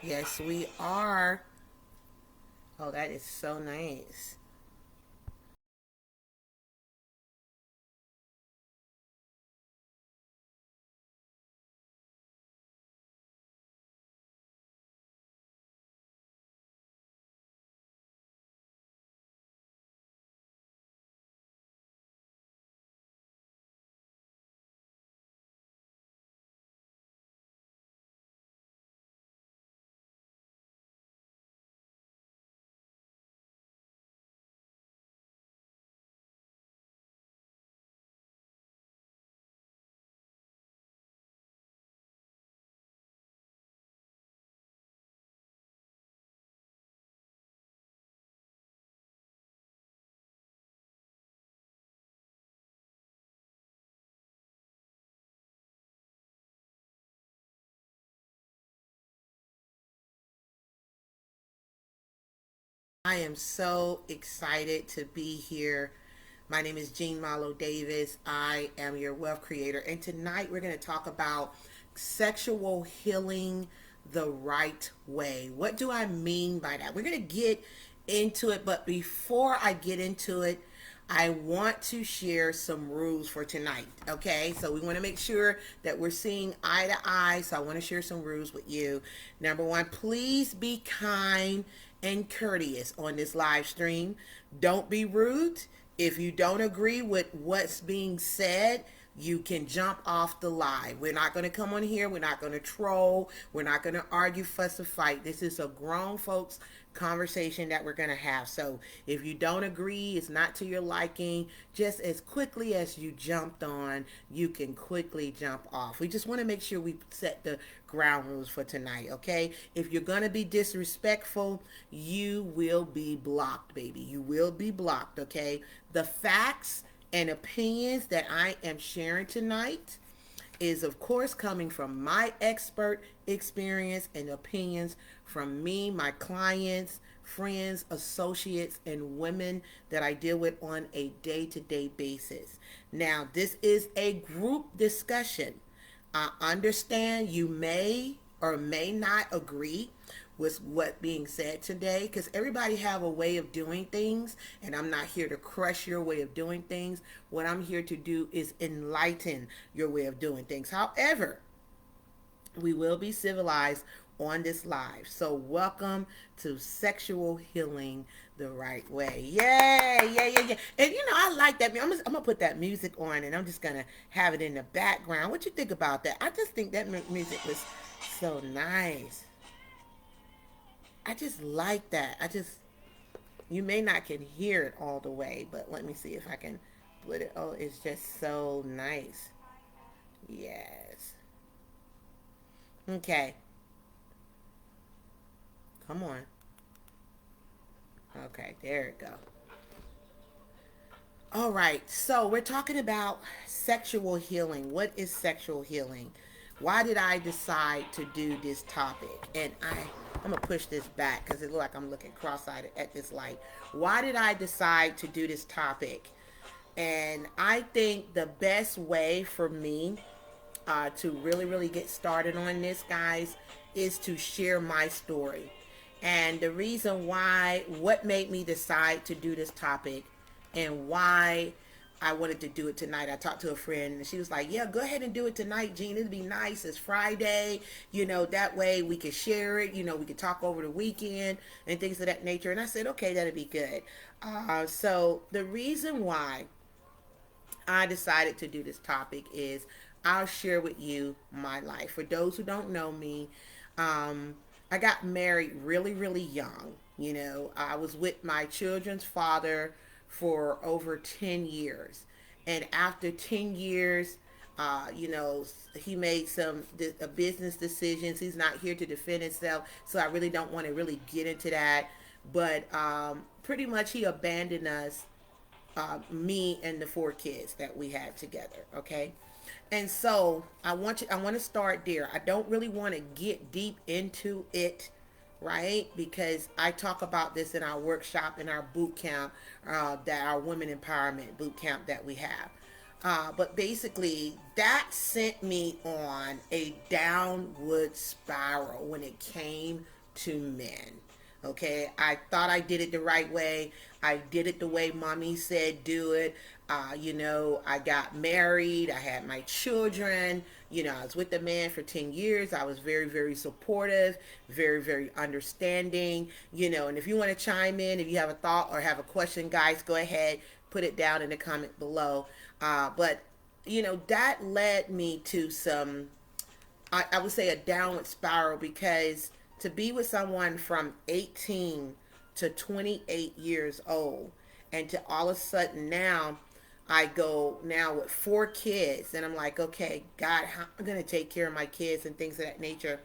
Yes, we are. Oh, that is so nice. I am so excited to be here. My name is Jean Malo Davis. I am your wealth creator. And tonight we're going to talk about sexual healing the right way. What do I mean by that? We're going to get into it. But before I get into it, I want to share some rules for tonight. Okay, so we want to make sure that we're seeing eye to eye. So I want to share some rules with you. Number one, please be kind and courteous on this live stream. Don't be rude. If you don't agree with what's being said, you can jump off the live. We're not going to come on here. We're not going to troll. We're not going to argue, fuss, or fight. This is a grown folks conversation that we're going to have. So if you don't agree, it's not to your liking, just as quickly as you jumped on, you can quickly jump off. We just want to make sure we set the ground rules for tonight, okay? If you're going to be disrespectful, you will be blocked, baby. You will be blocked, okay? The facts and opinions that I am sharing tonight is, of course, coming from my expert experience and opinions from me, my clients, friends, associates, and women that I deal with on a day to day basis. Now, this is a group discussion. I understand you may or may not agree with what being said today because everybody have a way of doing things, and I'm not here to crush your way of doing things. What I'm here to do is enlighten your way of doing things. However, we will be civilized on this live. So welcome to Sexual Healing the Right Way. Yay, yeah, yeah, yeah. And I like that. I'm gonna put that music on, and I'm just gonna have it in the background. What you think about that? I just think that music was so nice. I just like that. You may not can hear it all the way, but let me see if I can put it. Oh, it's just so nice. Yes. Okay. Come on. Okay, there it go. All right. So we're talking about sexual healing. What is sexual healing? Why did I decide to do this topic? And I'm gonna push this back because it looks like I'm looking cross-eyed at this light. Why did I decide to do this topic? And I think the best way for me to really, really get started on this, guys, is to share my story. And the reason why, what made me decide to do this topic and why I wanted to do it tonight. I talked to a friend and she was like, yeah, go ahead and do it tonight, Gene. It'd be nice. It's Friday. That way we could share it. We could talk over the weekend and things of that nature. And I said, okay, that'd be good. So the reason why I decided to do this topic is I'll share with you my life. For those who don't know me, I got married really, really young. I was with my children's father for over 10 years. And after 10 years, he made some business decisions. He's not here to defend himself, so I really don't want to really get into that. But pretty much he abandoned us, me and the four kids that we had together. Okay. And so I want to start there. I don't really want to get deep into it, right? Because I talk about this in our workshop, in our boot camp, that our women empowerment boot camp that we have. But basically, that sent me on a downward spiral when it came to men. Okay, I thought I did it the right way. I did it the way mommy said do it. I got married. I had my children. I was with the man for 10 years. I was very, very supportive, very, very understanding. And if you want to chime in, if you have a thought or have a question, guys, go ahead, put it down in the comment below. But that led me to some, I would say, a downward spiral, because to be with someone from 18 to 28 years old, and to all of a sudden now I go now with 4 kids, and I'm like, okay, God, how am I going to take care of my kids and things of that nature?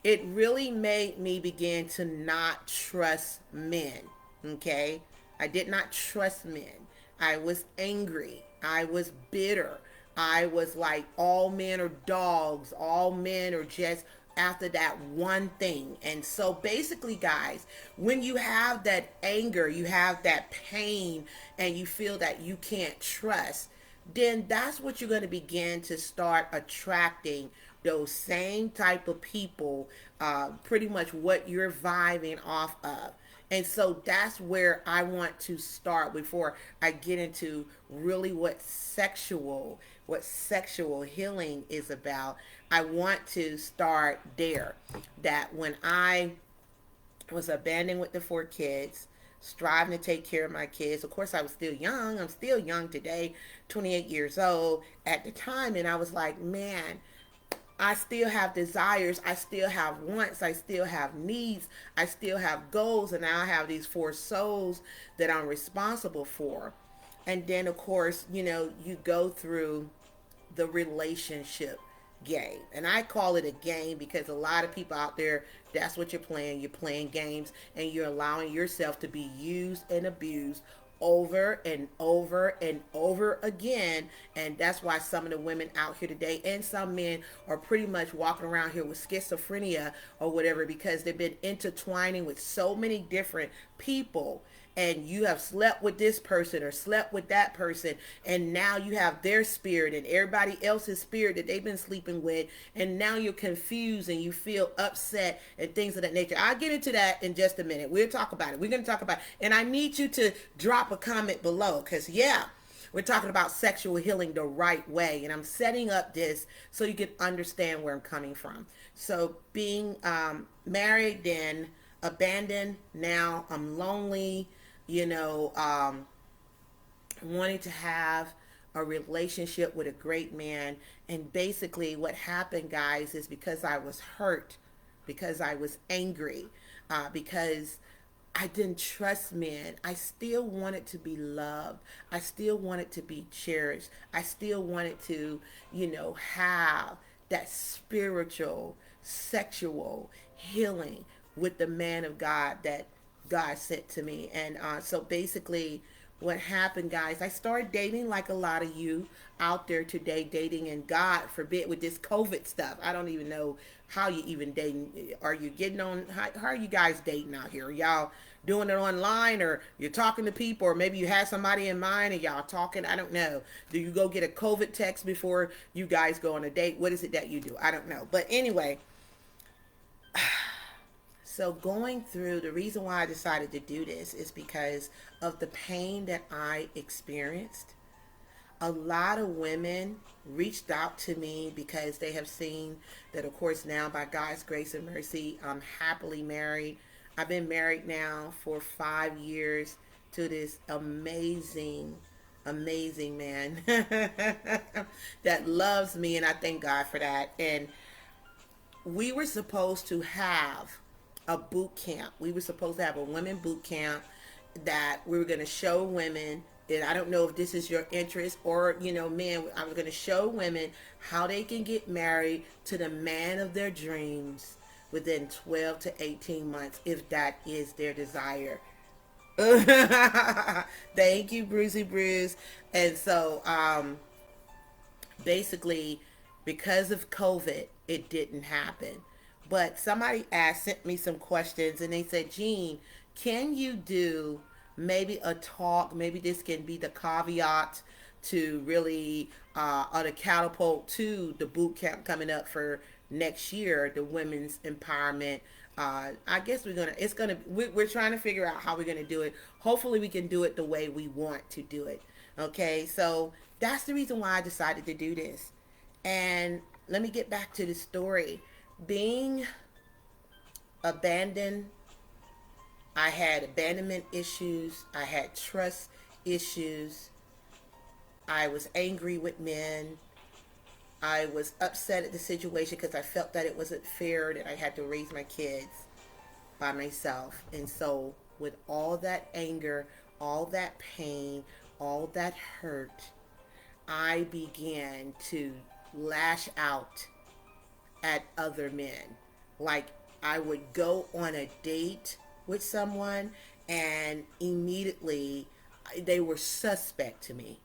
It really made me begin to not trust men. Okay, I did not trust men. I was angry. I was bitter. I was like, all men are dogs. All men are just after that one thing. And so basically, guys, when you have that anger, you have that pain, and you feel that you can't trust, then that's what you're going to begin to start attracting, those same type of people, pretty much what you're vibing off of. And so that's where I want to start before I get into really what sexual healing is about. I want to start there. That when I was abandoned with the 4 kids, striving to take care of my kids. Of course, I was still young. I'm still young today, 28 years old at the time. And I was like, man, I still have desires. I still have wants. I still have needs. I still have goals. And now I have these 4 souls that I'm responsible for. And then, of course, you go through the relationship game. And I call it a game because a lot of people out there, that's what you're playing. You're playing games, and you're allowing yourself to be used and abused over and over and over again. And that's why some of the women out here today, and some men, are pretty much walking around here with schizophrenia or whatever, because they've been intertwining with so many different people. And you have slept with this person or slept with that person, and now you have their spirit and everybody else's spirit that they've been sleeping with, and now you're confused and you feel upset and things of that nature. I'll get into that in just a minute. We'll talk about it. We're going to talk about it. And I need you to drop a comment below, because we're talking about sexual healing the right way, and I'm setting up this so you can understand where I'm coming from. So being married, then abandoned, now I'm lonely, wanting to have a relationship with a great man. And basically what happened, guys, is because I was hurt, because I was angry, because I didn't trust men. I still wanted to be loved. I still wanted to be cherished. I still wanted to, have that spiritual, sexual healing with the man of God that God sent to me. And so basically what happened, guys, I started dating like a lot of you out there today, dating, and God forbid with this COVID stuff, I don't even know how you even dating. Are you getting on, how are you guys dating out here? Are y'all doing it online, or you're talking to people, or maybe you had somebody in mind and y'all talking? I don't know. Do you go get a COVID text before you guys go on a date? What is it that you do? I don't know. But anyway, so going through, the reason why I decided to do this is because of the pain that I experienced. A lot of women reached out to me because they have seen that, of course, now by God's grace and mercy, I'm happily married. I've been married now for 5 years to this amazing, amazing man that loves me, and I thank God for that. And we were supposed to have a boot camp. We were supposed to have a women boot camp that we were going to show women. And I don't know if this is your interest, or, men, I was going to show women how they can get married to the man of their dreams within 12 to 18 months, if that is their desire. Thank you, Brucey Bruce. And so, basically, because of COVID, it didn't happen. But somebody sent me some questions, and they said, Jean, can you do maybe a talk? Maybe this can be the caveat to really, or the catapult to the boot camp coming up for next year, the women's empowerment I guess we're trying to figure out how we're gonna do it. Hopefully we can do it the way we want to do it. Okay, so that's the reason why I decided to do this. And let me get back to the story. Being abandoned, I had abandonment issues, I had trust issues, I was angry with men, I was upset at the situation because I felt that it wasn't fair that I had to raise my kids by myself. And so, with all that anger, all that pain, all that hurt, I began to lash out at other men. Like, I would go on a date with someone, and immediately they were suspect to me.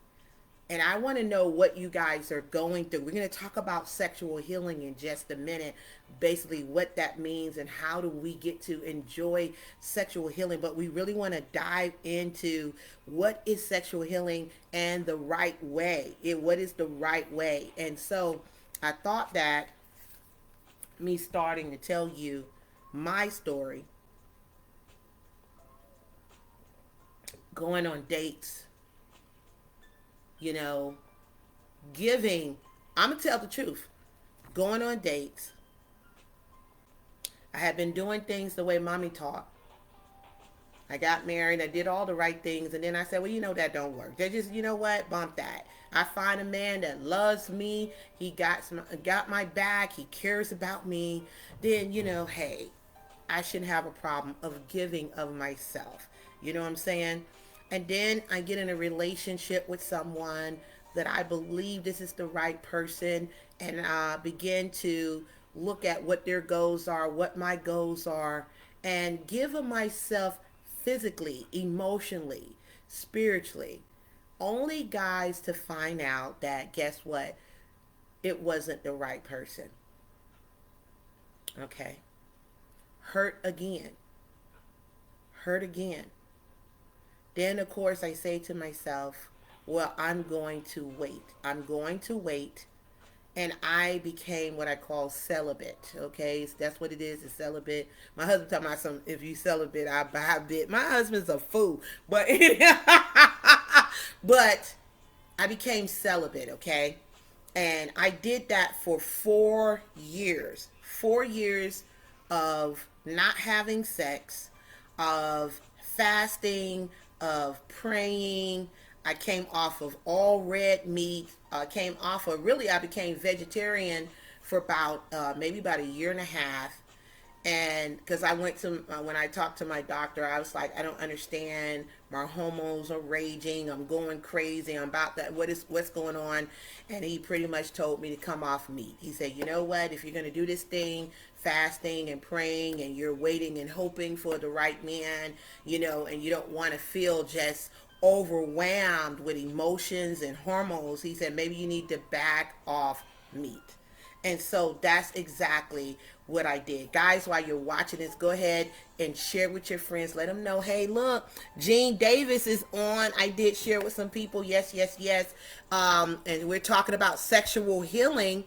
And I want to know what you guys are going through. We're going to talk about sexual healing in just a minute, basically what that means and how do we get to enjoy sexual healing. But we really want to dive into what is sexual healing and the right way. What is the right way? And so I thought that me starting to tell you my story, going on dates, you know, giving, I'm going to tell the truth, going on dates. I had been doing things the way mommy taught. I got married, I did all the right things, and then I said, well, that don't work. They just, you know what, bump that. I find a man that loves me, he got my back, he cares about me, then, hey, I shouldn't have a problem of giving of myself. You know what I'm saying? And then I get in a relationship with someone that I believe this is the right person, and begin to look at what their goals are, what my goals are, and give of myself physically, emotionally, spiritually. Only guys to find out that, guess what? It wasn't the right person. Okay. Hurt again. Hurt again. Then, of course, I say to myself, well, I'm going to wait. I'm going to wait. And I became what I call celibate. Okay, so that's what it is. It's celibate. My husband talking about some. If you celibate, I buy a bit. My husband's a fool, but but I became celibate. Okay, and I did that for 4 years. 4 years of not having sex, of fasting, of praying. I came off of all red meat. Came off of, really, I became vegetarian for about maybe about a year and a half. And because I went to, when I talked to my doctor, I was like, I don't understand. My hormones are raging. I'm going crazy. I'm about that. What's going on? And he pretty much told me to come off meat. He said, you know what? If you're going to do this thing, fasting and praying, and you're waiting and hoping for the right man, and you don't want to feel just overwhelmed with emotions and hormones, he said, maybe you need to back off meat. And so that's exactly what I did. Guys, while you're watching this, go ahead and share with your friends. Let them know, hey, look, Gene Davis is on. I did share with some people. Yes, yes, yes. And we're talking about sexual healing.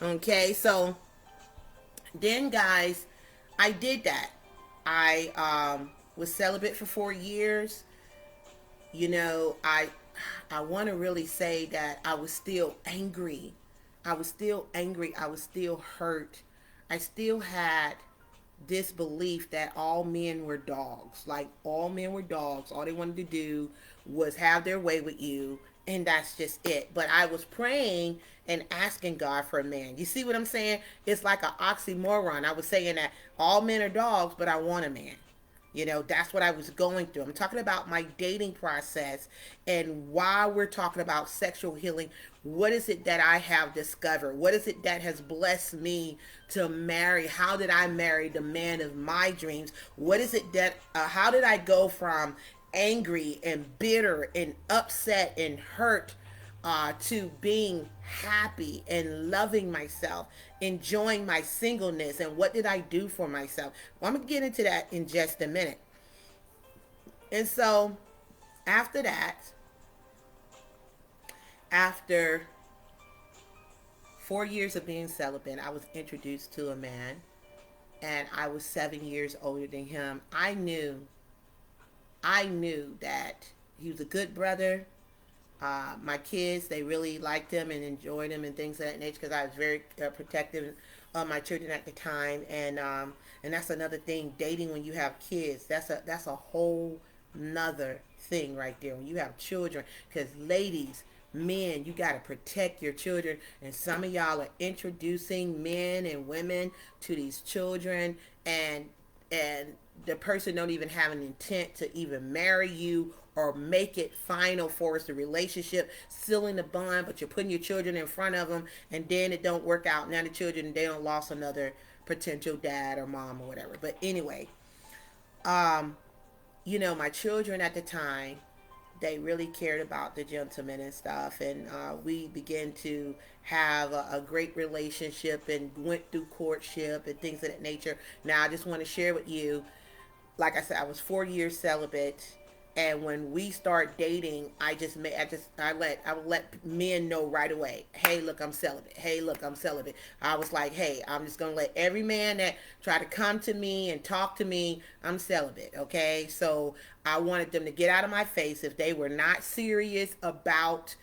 Okay, so then, guys, I did that. I was celibate for 4 years. I want to really say that I was still angry. I was still angry. I was still hurt. I still had this belief that all men were dogs. Like, all men were dogs. All they wanted to do was have their way with you, and that's just it. But I was praying and asking God for a man. You see what I'm saying? It's like an oxymoron. I was saying that all men are dogs, but I want a man. That's what I was going through. I'm talking about my dating process, and while we're talking about sexual healing, what is it that I have discovered? What is it that has blessed me to marry? How did I marry the man of my dreams? What is it that, how did I go from angry and bitter and upset and hurt to being happy and loving myself, enjoying my singleness, and what did I do for myself? Well, I'm going to get into that in just a minute. And so, after that, after 4 years of being celibate, I was introduced to a man, and I was 7 years older than him. I knew that he was a good brother. My kids, they really liked him and enjoyed him and things of that nature because I was very protective of my children at the time. And that's another thing, dating when you have kids. That's a whole nother thing right there when you have children. Because ladies, men, you got to protect your children, and some of y'all are introducing men and women to these children, and the person don't even have an intent to even marry you or make it final for us, the relationship, sealing the bond, but you're putting your children in front of them, and then it don't work out. Now the children, they don't lost another potential dad or mom or whatever. But anyway, um, my children at the time, they really cared about the gentleman and stuff, and we began to have a great relationship and went through courtship and things of that nature. Now I just want to share with you, like I said, I was 4 years celibate, and when we start dating, I would let men know right away. Hey, look, I'm celibate. Hey, look, I'm celibate. I was like, hey, I'm just gonna let every man that try to come to me and talk to me, I'm celibate. Okay, so I wanted them to get out of my face if they were not serious about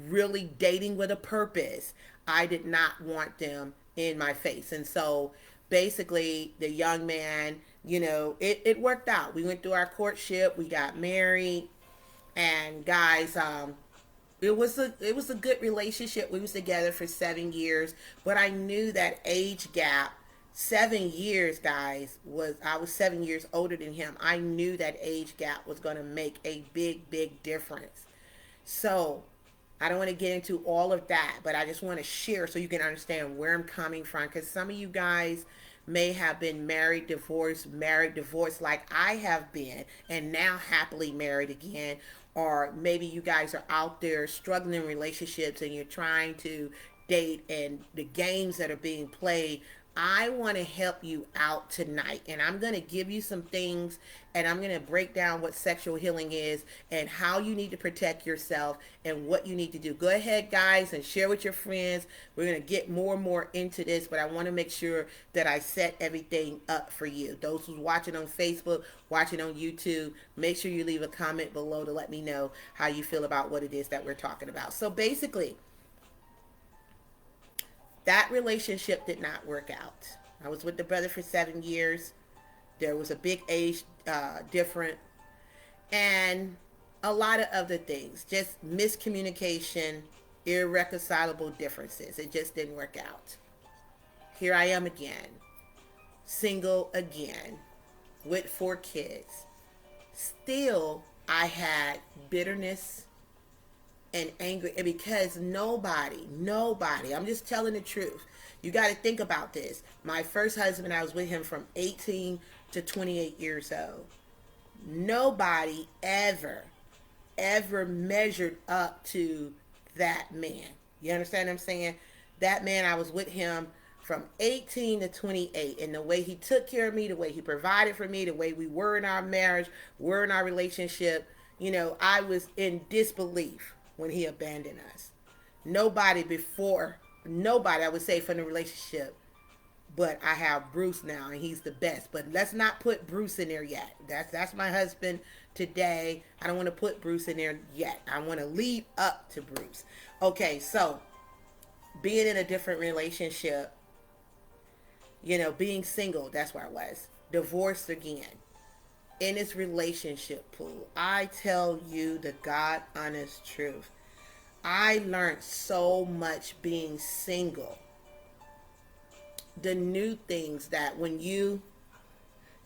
really dating with a purpose. I did not want them in my face, and so basically the young man, it worked out. We went through our courtship, we got married, and guys, it was a good relationship. We was together for 7 years, but I knew that age gap. 7 years, guys, I was 7 years older than him. I knew that age gap was going to make a big, big difference. So I don't want to get into all of that, but I just want to share so you can understand where I'm coming from. Because some of you guys may have been married, divorced like I have been, and now happily married again. Or maybe you guys are out there struggling in relationships and you're trying to date, and the games that are being played. I want to help you out tonight, and I'm going to give you some things, and I'm going to break down what sexual healing is and how you need to protect yourself and what you need to do. Go ahead, guys, and share with your friends. We're going to get more and more into this, but I want to make sure that I set everything up for you. Those who's watching on Facebook, watching on YouTube, make sure you leave a comment below to let me know how you feel about what it is that we're talking about. So basically, that relationship did not work out. I was with the brother for 7 years. There was a big age difference and a lot of other things. Just miscommunication, irreconcilable differences. It just didn't work out. Here I am again, single again, with 4 kids. Still, I had bitterness and angry, and because nobody, I'm just telling the truth. You got to think about this. My first husband, I was with him from 18 to 28 years old. Nobody ever measured up to that man. You understand what I'm saying? That man, I was with him from 18 to 28, and the way he took care of me, the way he provided for me, the way we were in our marriage, were in our relationship, I was in disbelief when he abandoned us. Nobody, I would say, from the relationship, but I have Bruce now, and he's the best. But let's not put Bruce in there yet. That's my husband today. I don't want to put Bruce in there yet. I want to lead up to Bruce. Okay, so being in a different relationship, being single, that's where I was. Divorced again. In this relationship pool, I tell you the God honest truth. I learned so much being single. The new things that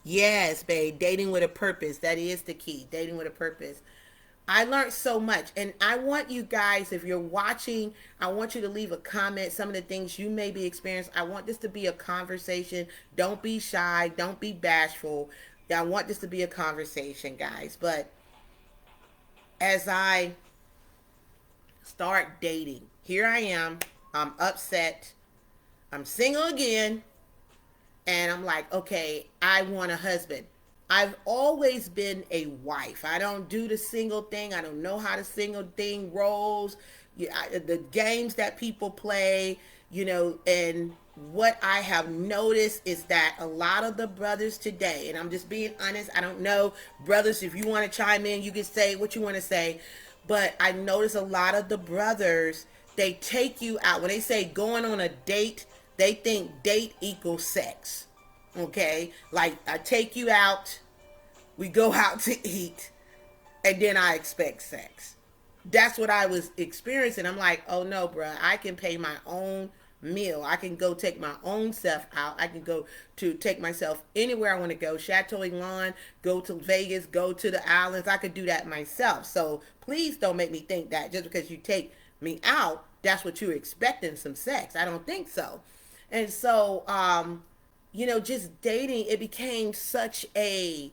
yes, babe, dating with a purpose. That is the key. Dating with a purpose. I learned so much, and I want you guys, if you're watching, I want you to leave a comment, some of the things you may be experiencing. I want this to be a conversation. Don't be shy. Don't be bashful. I want this to be a conversation, guys. But as I start dating, here I am. I'm upset. I'm single again. And I'm like, okay, I want a husband. I've always been a wife. I don't do the single thing. I don't know how the single thing rolls. The games that people play, and what I have noticed is that a lot of the brothers today, and I'm just being honest, I don't know, brothers, if you want to chime in, you can say what you want to say, but I notice a lot of the brothers, they take you out. When they say going on a date, they think date equals sex. Okay? Like, I take you out, we go out to eat, and then I expect sex. That's what I was experiencing. I'm like, oh no, bruh, I can pay my own meal. I can go take my own self out. I can go to take myself anywhere I want to go. Chateau Elan, go to Vegas, go to the islands. I could do that myself. So please don't make me think that just because you take me out, that's what you're expecting, some sex. I don't think so. And so, just dating, it became such a,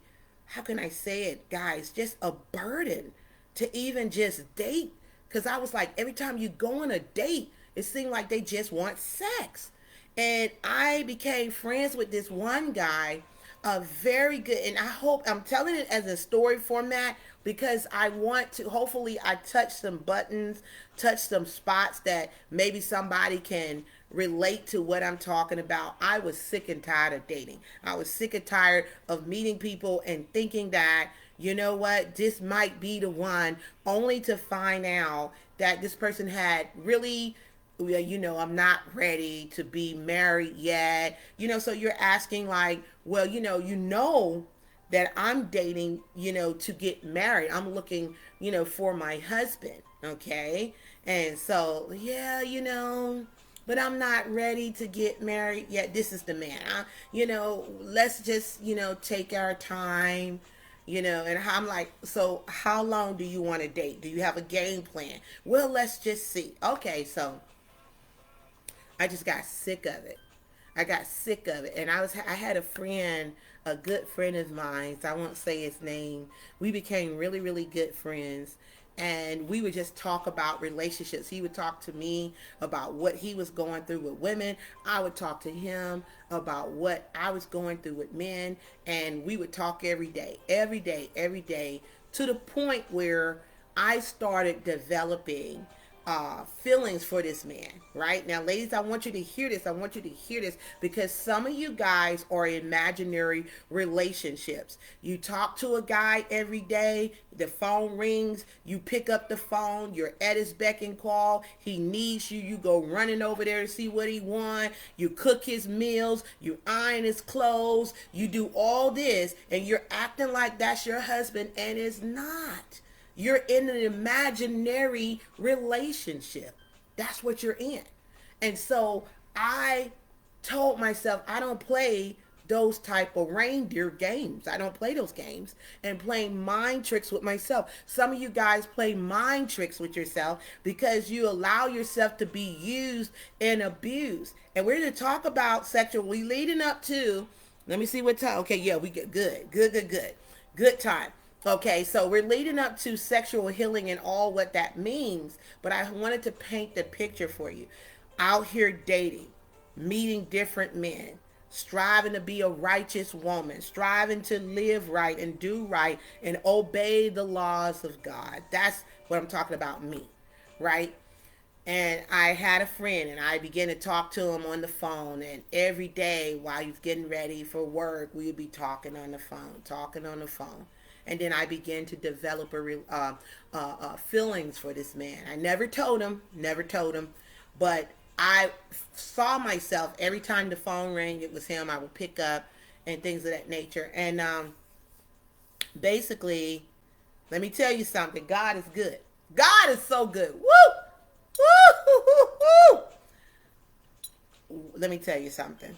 how can I say it, guys, just a burden to even just date. Because I was like, every time you go on a date, it seemed like they just want sex. And I became friends with this one guy, a very good, and I hope I'm telling it as a story format because I want to, hopefully I touch some buttons, touch some spots that maybe somebody can relate to what I'm talking about. I was sick and tired of dating. I was sick and tired of meeting people and thinking that, you know what, this might be the one, only to find out that this person had really, I'm not ready to be married yet. So you're asking like, well, that I'm dating, to get married. I'm looking, for my husband. Okay. And so, yeah, but I'm not ready to get married yet. This is the man. Let's just, take our time. And I'm like, so how long do you want to date? Do you have a game plan? Well, let's just see. Okay, so I just got sick of it. I got sick of it. And I had a friend, a good friend of mine, so I won't say his name. We became really, really good friends. And we would just talk about relationships. He would talk to me about what he was going through with women. I would talk to him about what I was going through with men. And we would talk every day, every day, every day, to the point where I started developing feelings for this man. Right now, ladies, I want you to hear this. I want you to hear this because some of you guys are in imaginary relationships. You talk to a guy every day, the phone rings, you pick up the phone, you're at his beck and call, he needs you, you go running over there to see what he wants, you cook his meals, you iron his clothes, you do all this, and you're acting like that's your husband, and it's not. You're in an imaginary relationship. That's what you're in. And so I told myself I don't play those type of reindeer games. I don't play those games and playing mind tricks with myself. Some of you guys play mind tricks with yourself because you allow yourself to be used and abused. And we're going to talk about sexual. We leading up to, let me see what time. Okay, yeah, we get good time. Okay, so we're leading up to sexual healing and all what that means, but I wanted to paint the picture for you. Out here dating, meeting different men, striving to be a righteous woman, striving to live right and do right and obey the laws of God. That's what I'm talking about, me, right? And I had a friend and I began to talk to him on the phone, and every day while he was getting ready for work, we would be talking on the phone. And then I began to develop feelings for this man. I never told him, but I saw myself every time the phone rang, it was him. I would pick up and things of that nature. And basically, let me tell you something. God is good. God is so good. Woo! Woo! Woo! Woo! Let me tell you something.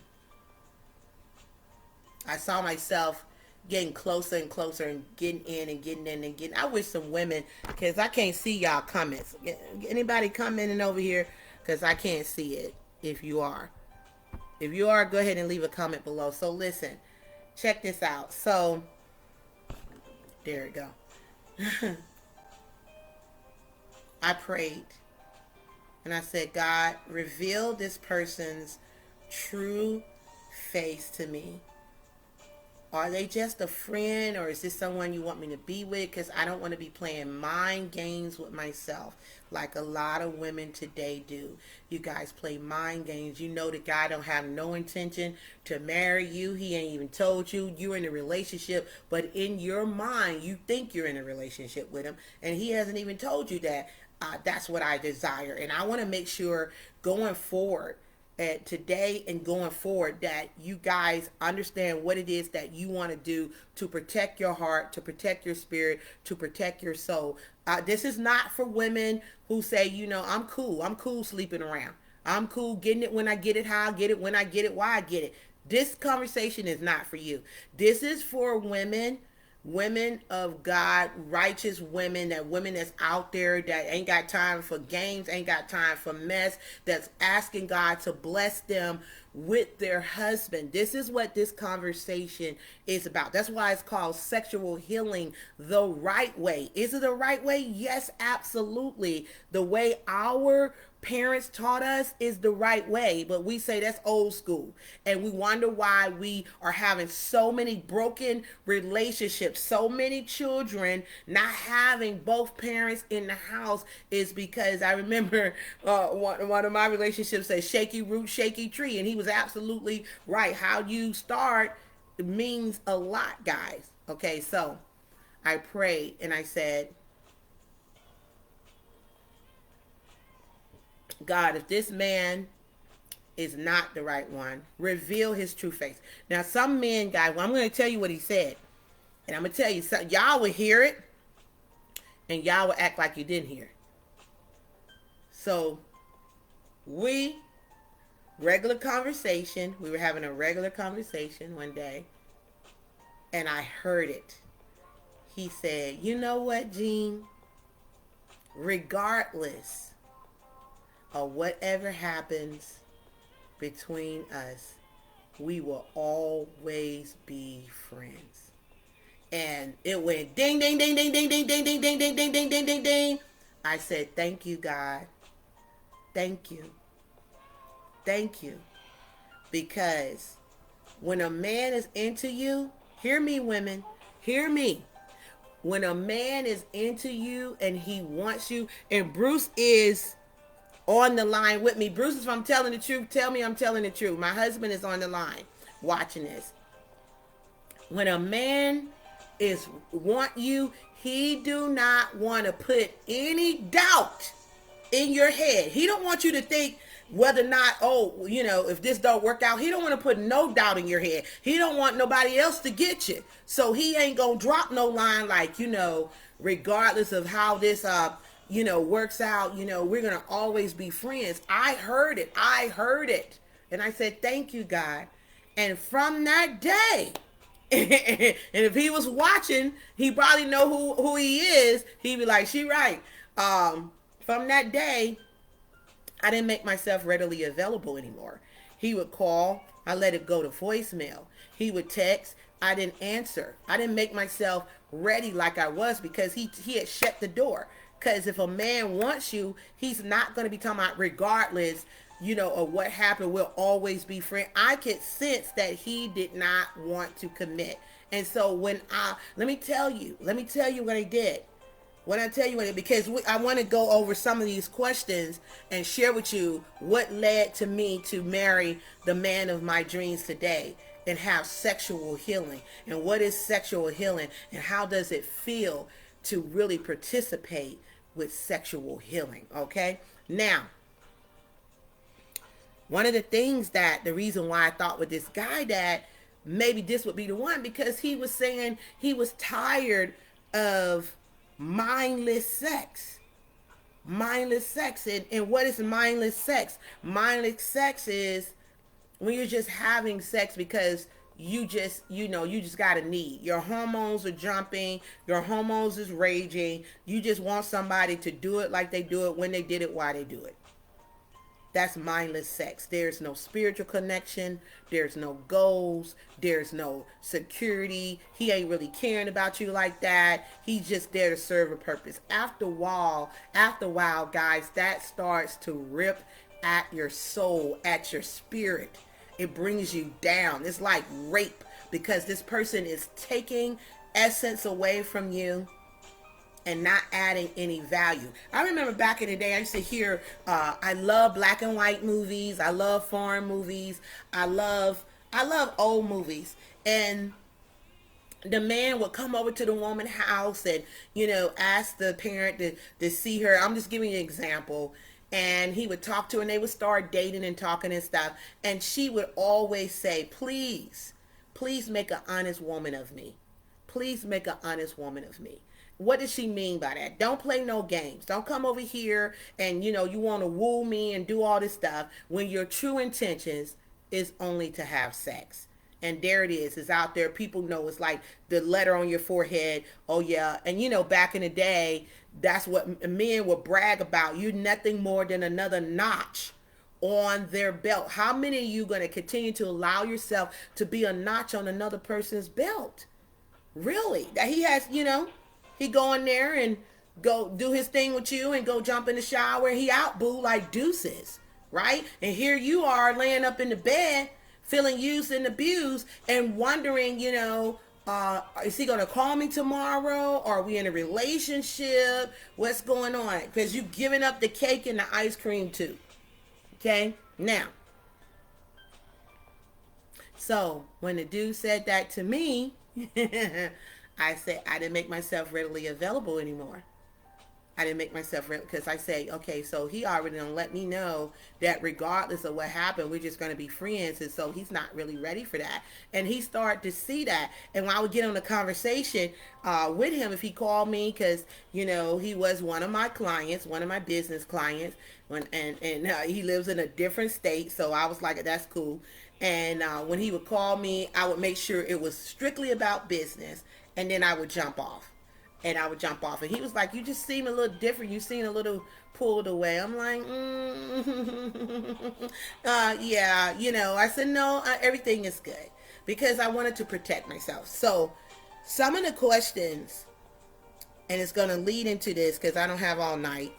I saw myself getting closer and closer and getting in and getting in and getting. I wish some women, because I can't see y'all comments. Anybody commenting over here? Because I can't see it. If you are, go ahead and leave a comment below. So listen, check this out. So there we go. I prayed and I said, God, reveal this person's true face to me. Are they just a friend, or is this someone you want me to be with? Because I don't want to be playing mind games with myself like a lot of women today do. You guys play mind games. You know the guy don't have no intention to marry you. He ain't even told you you're in a relationship, but in your mind you think you're in a relationship with him, and he hasn't even told you that. That's what I desire, and I want to make sure going forward today and going forward that you guys understand what it is that you want to do to protect your heart, to protect your spirit, to protect your soul. This is not for women who say, I'm cool. I'm cool sleeping around. I'm cool getting it when I get it, how I get it, when I get it, why I get it. This conversation is not for you. This is for women of God, righteous women, that women that's out there that ain't got time for games, ain't got time for mess, that's asking God to bless them with their husband. This is what this conversation is about. That's why it's called Sexual Healing the Right Way. Is it the right way? Yes, absolutely. The way our parents taught us is the right way, but we say that's old school, and we wonder why we are having so many broken relationships, so many children not having both parents in the house. Is because I remember one of my relationships said shaky root, shaky tree, and he was absolutely right. How you start means a lot, guys. Okay, so I prayed and I said, God, if this man is not the right one, reveal his true face. Now, some men, guys, well, I'm going to tell you what he said. And I'm going to tell you something. Y'all will hear it, and y'all will act like you didn't hear it. So, regular conversation. We were having a regular conversation one day, and I heard it. He said, you know what, Jean? Regardless of whatever happens between us, we will always be friends. And it went ding, ding, ding, ding, ding, ding, ding, ding, ding, ding, ding, ding, ding, ding, ding. I said, thank you, God. Thank you. Thank you. Because when a man is into you, hear me, women, hear me. When a man is into you and he wants you, and Bruce is on the line with me. Bruce, if I'm telling the truth, tell me I'm telling the truth. My husband is on the line watching this. When a man want you, he do not want to put any doubt in your head. He don't want you to think whether or not, if this don't work out. He don't want to put no doubt in your head. He don't want nobody else to get you. So he ain't gonna drop no line like, regardless of how this works out, we're going to always be friends. I heard it. And I said, thank you, God. And from that day, and if he was watching, he probably know who he is. He'd be like, she right. From that day, I didn't make myself readily available anymore. He would call. I let it go to voicemail. He would text. I didn't answer. I didn't make myself ready like I was because he had shut the door. Because if a man wants you, he's not going to be talking about regardless, of what happened, we'll always be friends. I could sense that he did not want to commit. And so let me tell you what I did. Because I want to go over some of these questions and share with you what led to me to marry the man of my dreams today and have sexual healing. And what is sexual healing, and how does it feel to really participate with sexual healing? Okay, now, one of the things that the reason why I thought with this guy that maybe this would be the one, because he was saying he was tired of mindless sex. And what is mindless sex? Mindless sex is when you're just having sex because you just got a need. Your hormones are jumping. Your hormones is raging. You just want somebody to do it like they do it, when they did it, why they do it. That's mindless sex. There's no spiritual connection. There's no goals. There's no security. He ain't really caring about you like that. He's just there to serve a purpose. After a while, guys, that starts to rip at your soul, at your spirit. It brings you down. It's like rape. because this person is taking essence away from you and not adding any value. I remember back in the day, I used to hear, I love black and white movies. I love foreign movies. I love old movies. And the man would come over to the woman's house and, ask the parent to see her. I'm just giving you an example. And he would talk to her and they would start dating and talking and stuff. And she would always say, please, please make an honest woman of me. Please make an honest woman of me. What does she mean by that? Don't play no games. Don't come over here and, you want to woo me and do all this stuff when your true intentions is only to have sex. And there it is. It's out there. People know it's like the letter on your forehead. Oh, yeah. And, back in the day, that's what men would brag about. You're nothing more than another notch on their belt. How many of you going to continue to allow yourself to be a notch on another person's belt? Really? That he has, he go in there and go do his thing with you and go jump in the shower and he out, boo, like deuces, right? And here you are laying up in the bed feeling used and abused and wondering, is he going to call me tomorrow? Are we in a relationship? What's going on? Because you've given up the cake and the ice cream too. Okay? Now, so when the dude said that to me, I said I didn't make myself readily available anymore. I didn't make myself real because I say, okay, so he already done let me know that regardless of what happened, we're just going to be friends. And so he's not really ready for that. And he started to see that. And when I would get on a conversation with him, if he called me, because, he was one of my clients, one of my business clients, and he lives in a different state. So I was like, that's cool. And when he would call me, I would make sure it was strictly about business. And then I would jump off. And he was like, you just seem a little different. You seem a little pulled away. I'm like, yeah, I said, no, everything is good because I wanted to protect myself. So some of the questions, and it's going to lead into this because I don't have all night.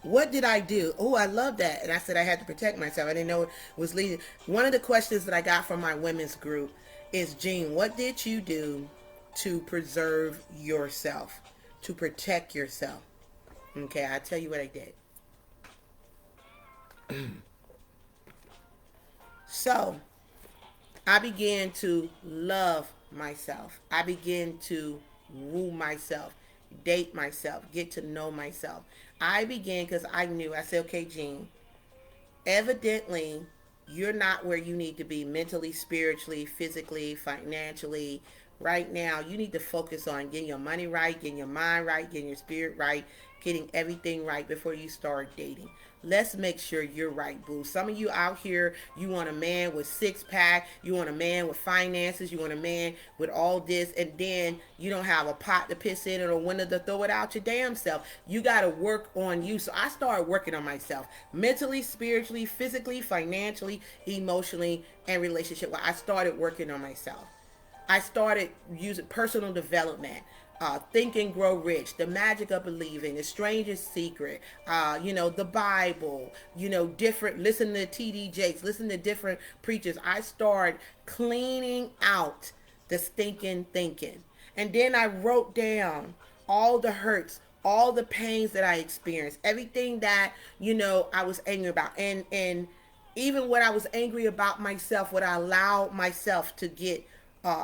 What did I do? Oh, I love that. And I said I had to protect myself. I didn't know it was leading. One of the questions that I got from my women's group is, Jean, what did you do to preserve yourself, to protect yourself? Okay, I'll tell you what I did. So, I began to love myself. I began to woo myself, date myself, get to know myself. I began because I knew, I said, okay, Jean, evidently you're not where you need to be mentally, spiritually, physically, financially. Right now, you need to focus on getting your money right, getting your mind right, getting your spirit right, getting everything right before you start dating. Let's make sure you're right, boo. Some of you out here, you want a man with six-pack, you want a man with finances, you want a man with all this, and then you don't have a pot to piss in or a window to throw it out your damn self. You got to work on you. So I started working on myself, mentally, spiritually, physically, financially, emotionally, and relationship. I started working on myself. I started using personal development, Think and Grow Rich, The Magic of Believing, The Strangest Secret, the Bible, listen to T.D. Jakes, listen to different preachers. I started cleaning out the stinking thinking. And then I wrote down all the hurts, all the pains that I experienced, everything that, I was angry about. And even what I was angry about myself, what I allowed myself to get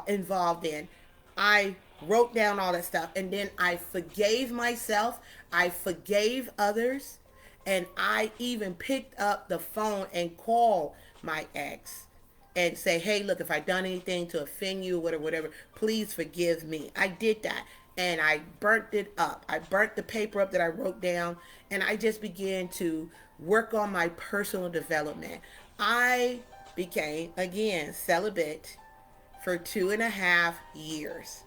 involved in. I wrote down all that stuff and then I forgave myself. I forgave others. And I even picked up the phone and called my ex and say, hey, look, if I done anything to offend you, whatever, please forgive me. I did that. And I burnt it up. I burnt the paper up that I wrote down. And I just began to work on my personal development. I became, again, celibate for 2.5 years.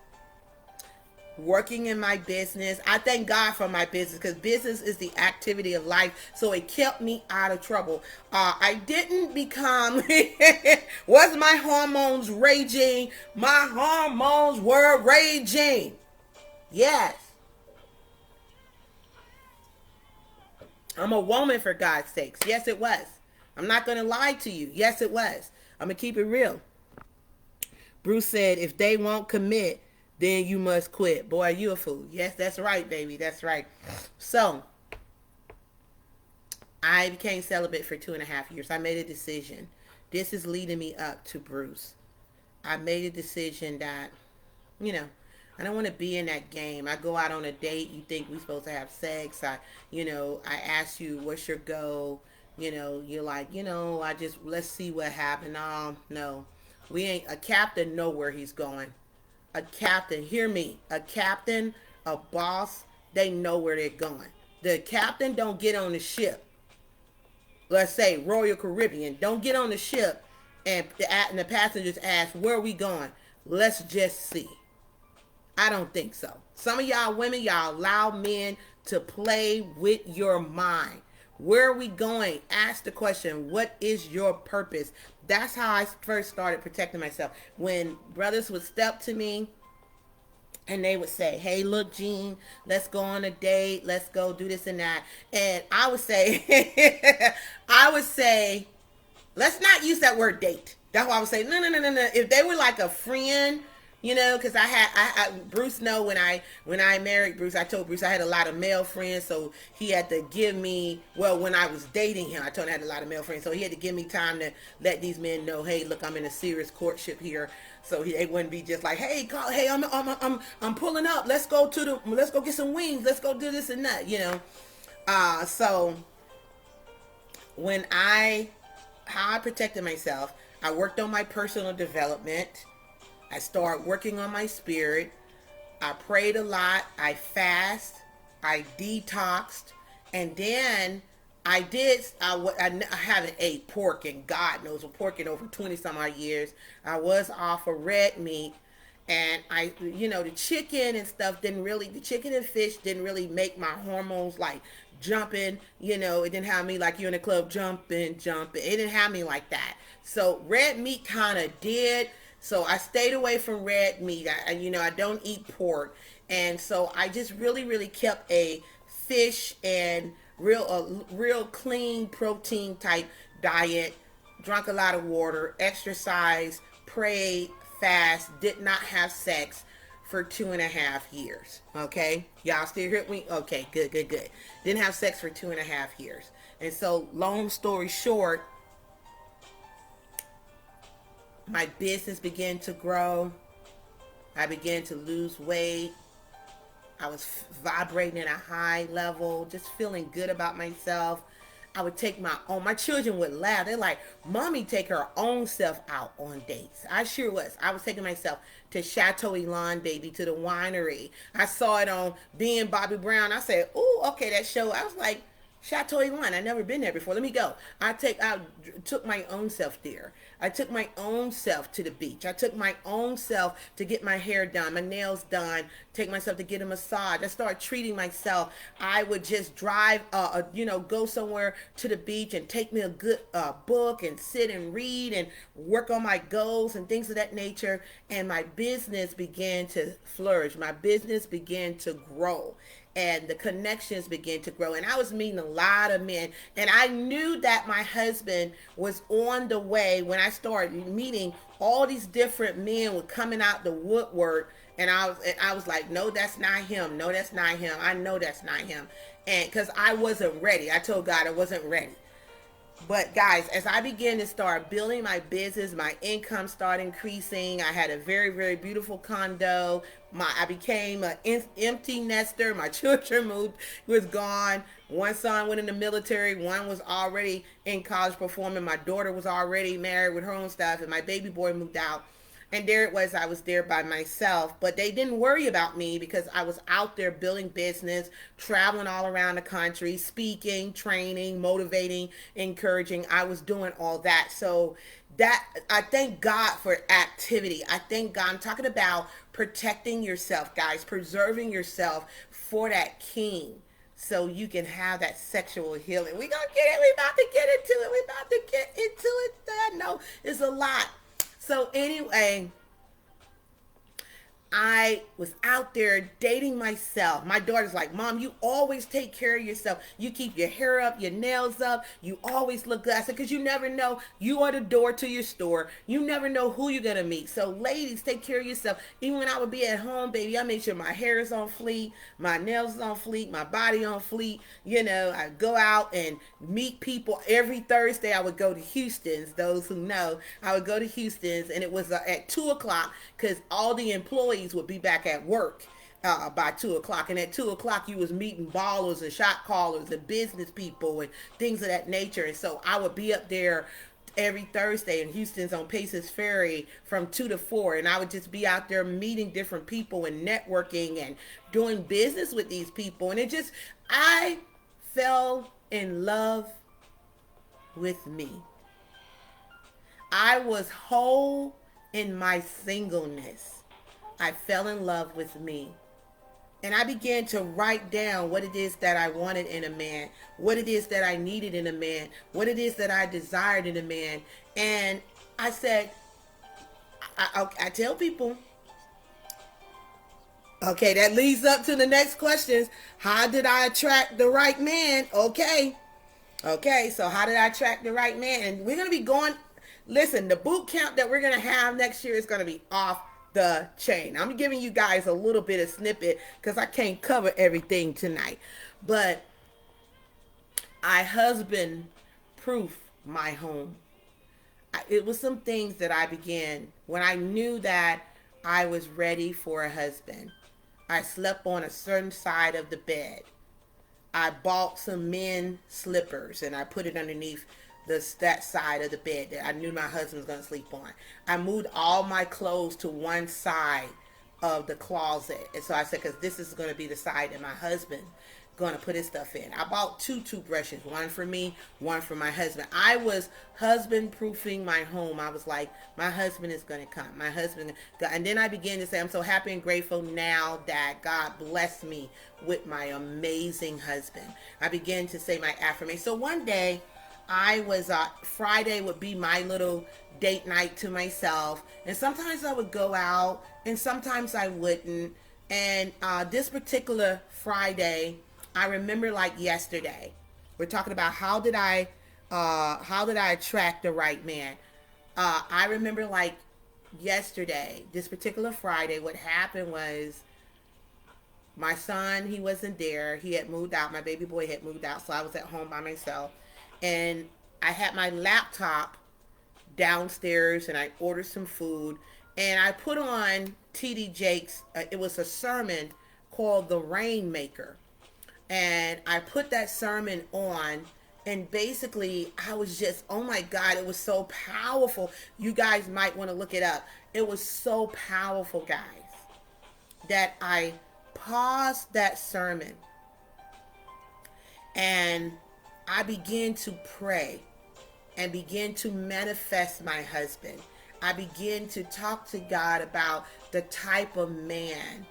Working in my business. I thank God for my business because business is the activity of life. So it kept me out of trouble. I didn't become, was my hormones raging? My hormones were raging. Yes. I'm a woman, for God's sakes. Yes, it was. I'm not going to lie to you. Yes, it was. I'm going to keep it real. Bruce said, if they won't commit, then you must quit. Boy, you a fool. Yes, that's right, baby. That's right. So I became celibate for 2.5 years. I made a decision. This is leading me up to Bruce. I made a decision that, you know, I don't want to be in that game. I go out on a date. You think we're supposed to have sex. I ask you, what's your goal? You're like, let's see what happened. No, we ain't. A captain know where he's going. A captain, hear me. A captain, a boss, they know where they're going. The captain don't get on the ship. Let's say Royal Caribbean. Don't get on the ship and the passengers ask, where are we going? Let's just see. I don't think so. Some of y'all women, y'all allow men to play with your mind. Where are we going? Ask the question, what is your purpose? That's how I first started protecting myself. When brothers would step to me and they would say, hey, look, Gene, let's go on a date. Let's go do this and that. And I would say, let's not use that word date. That's why I would say, no. If they were like a friend, because I Bruce know when I married Bruce, I told Bruce I had a lot of male friends, so he had to give me, well, when I was dating him, I told him I had a lot of male friends, so he had to give me time to let these men know, hey, look, I'm in a serious courtship here, so they wouldn't be just like, hey, I'm pulling up, let's go get some wings, let's go do this and that, so how I protected myself, I worked on my personal development. I started working on my spirit. I prayed a lot. I fast. I detoxed. And then I haven't ate pork in God knows what pork in over 20 some odd years. I was off of red meat. And the chicken and stuff the chicken and fish didn't really make my hormones like jumping. It didn't have me like you in the club jumping. It didn't have me like that. So red meat kind of did. So I stayed away from red meat. I don't eat pork. And so I just really, really kept a fish and real clean protein type diet, drank a lot of water, exercise, prayed, fast, did not have sex for 2.5 years. Okay. Y'all still hear me? Okay, good. Didn't have sex for 2.5 years. And so long story short, my business began to grow. I began to lose weight. I was vibrating at a high level, just feeling good about myself. I would take my children would laugh. They're like, Mommy take her own self out on dates. I sure was. I was taking myself to Chateau Elan, baby, to the winery. I saw it on Being Bobby Brown. I said, ooh, okay, that show. I was like, Chateau Elan, I never been there before. Let me go. I took my own self there. I took my own self to the beach. I took my own self to get my hair done, my nails done, take myself to get a massage. I started treating myself. I would just drive, go somewhere to the beach and take me a good book and sit and read and work on my goals and things of that nature. And my business began to flourish. My business began to grow. And the connections began to grow. And I was meeting a lot of men. And I knew that my husband was on the way when I started meeting all these different men were coming out the woodwork. And I was like, no, that's not him. No, that's not him. I know that's not him. And because I wasn't ready. I told God I wasn't ready. But guys, as I began to start building my business, my income started increasing. I had a very, very beautiful condo. I became an empty nester. My children was gone. One son went in the military. One was already in college performing. My daughter was already married with her own stuff. And my baby boy moved out. And there it was, I was there by myself. But they didn't worry about me because I was out there building business, traveling all around the country, speaking, training, motivating, encouraging. I was doing all that. So that, I thank God for activity. I thank God. I'm talking about protecting yourself, guys, preserving yourself for that king, so you can have that sexual healing. We about to get into it. I know it's a lot. So anyway, I was out there dating myself. My daughter's like, Mom, you always take care of yourself. You keep your hair up, your nails up. You always look good. I said, because you never know. You are the door to your store. You never know who you're going to meet. So, ladies, take care of yourself. Even when I would be at home, baby, I make sure my hair is on fleek, my nails is on fleek, my body on fleek. You know, I go out and meet people. Every Thursday, I would go to Houston's. Those who know, I would go to Houston's, and it was at 2 o'clock because all the employees would be back at work by 2 o'clock. And at 2 o'clock, you was meeting ballers and shot callers and business people and things of that nature. And so I would be up there every Thursday in Houston's on Paces Ferry from 2 to 4. And I would just be out there meeting different people and networking and doing business with these people. And I fell in love with me. I was whole in my singleness. I fell in love with me. And I began to write down what it is that I wanted in a man, what it is that I needed in a man, what it is that I desired in a man. And I said, I tell people, okay, that leads up to the next questions. How did I attract the right man? Okay, so how did I attract the right man? And we're going to be going, listen, the boot camp that we're going to have next year is going to be off the chain. I'm giving you guys a little bit of snippet because I can't cover everything tonight. But I husband proof my home. It was some things that I began when I knew that I was ready for a husband. I slept on a certain side of the bed. I bought some men slippers and I put it underneath that side of the bed that I knew my husband was going to sleep on. I moved all my clothes to one side of the closet. And so I said, because this is going to be the side that my husband going to put his stuff in. I bought 2 toothbrushes, one for me, one for my husband. I was husband proofing my home. I was like, my husband is going to come. My husband. And then I began to say, I'm so happy and grateful now that God blessed me with my amazing husband. I began to say my affirmation. So one day, I was, Friday would be my little date night to myself. And sometimes I would go out and sometimes I wouldn't. And this particular Friday, I remember like yesterday. We're talking about how did I attract the right man? I remember like yesterday, this particular Friday, what happened was my son, he wasn't there. He had moved out. My baby boy had moved out. So I was at home by myself. And I had my laptop downstairs and I ordered some food and I put on T.D. Jakes. It was a sermon called The Rainmaker. And I put that sermon on and basically I was just, oh my God, it was so powerful. You guys might want to look it up. It was so powerful, guys, that I paused that sermon and I began to pray and begin to manifest my husband. I began to talk to God about the type of man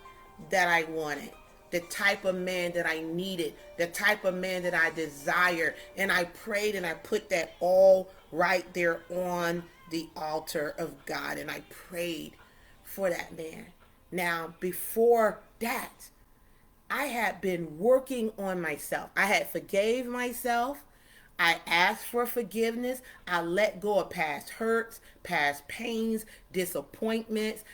that I wanted, the type of man that I needed, the type of man that I desired. And I prayed and I put that all right there on the altar of God. And I prayed for that man. Now, before that, I had been working on myself. I had forgave myself. I asked for forgiveness. I let go of past hurts, past pains, disappointments.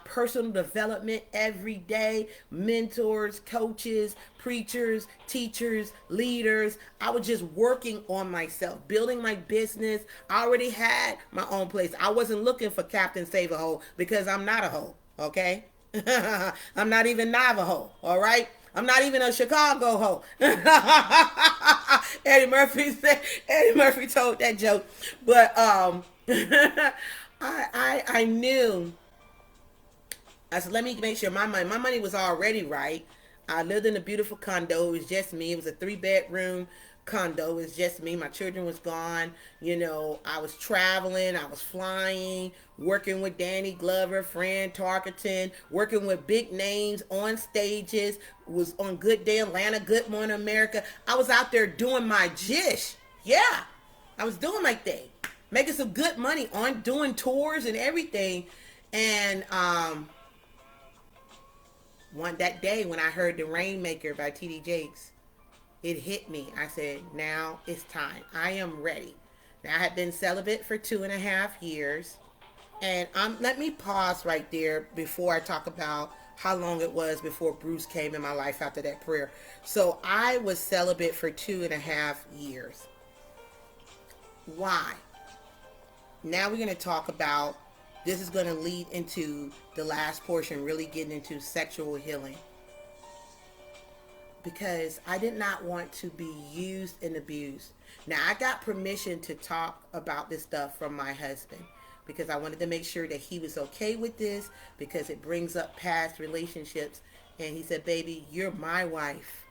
Personal development every day, mentors, coaches, preachers, teachers, leaders. I was just working on myself, building my business. I already had my own place. I wasn't looking for Captain Save a Hoe because I'm not a hoe, okay? I'm not even Navajo, all right? I'm not even a Chicago hoe. Eddie Murphy told that joke. But I knew. I said, let me make sure my money was already right. I lived in a beautiful condo. It was just me. It was a 3-bedroom condo. It was just me. My children was gone. You know, I was traveling. I was flying, working with Danny Glover, Fran Tarkenton, working with big names on stages. Was on Good Day Atlanta, Good Morning America. I was out there doing my jish. Yeah, I was doing my thing, making some good money on doing tours and everything. And one that day when I heard The Rainmaker by T.D. Jakes, it hit me. I said, now it's time. I am ready. Now, I had been celibate for 2.5 years. And let me pause right there before I talk about how long it was before Bruce came in my life after that prayer. So I was celibate for 2.5 years. Why? Now we're going to talk about, this is going to lead into the last portion, really getting into sexual healing. Because I did not want to be used and abused. Now, I got permission to talk about this stuff from my husband because I wanted to make sure that he was okay with this because it brings up past relationships. And he said, baby, you're my wife.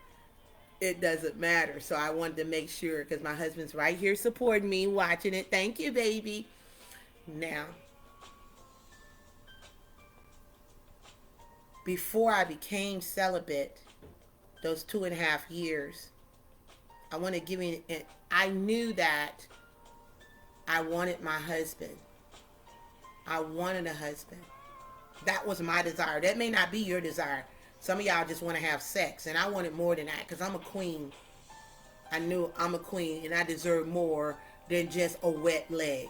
It doesn't matter. So I wanted to make sure because my husband's right here supporting me, watching it. Thank you, baby. Now, before I became celibate, those 2.5 years, I want to give you, I knew that I wanted my husband. I wanted a husband. That was my desire. That may not be your desire. Some of y'all just want to have sex, and I wanted more than that because I'm a queen. I knew I'm a queen, and I deserve more than just a wet leg.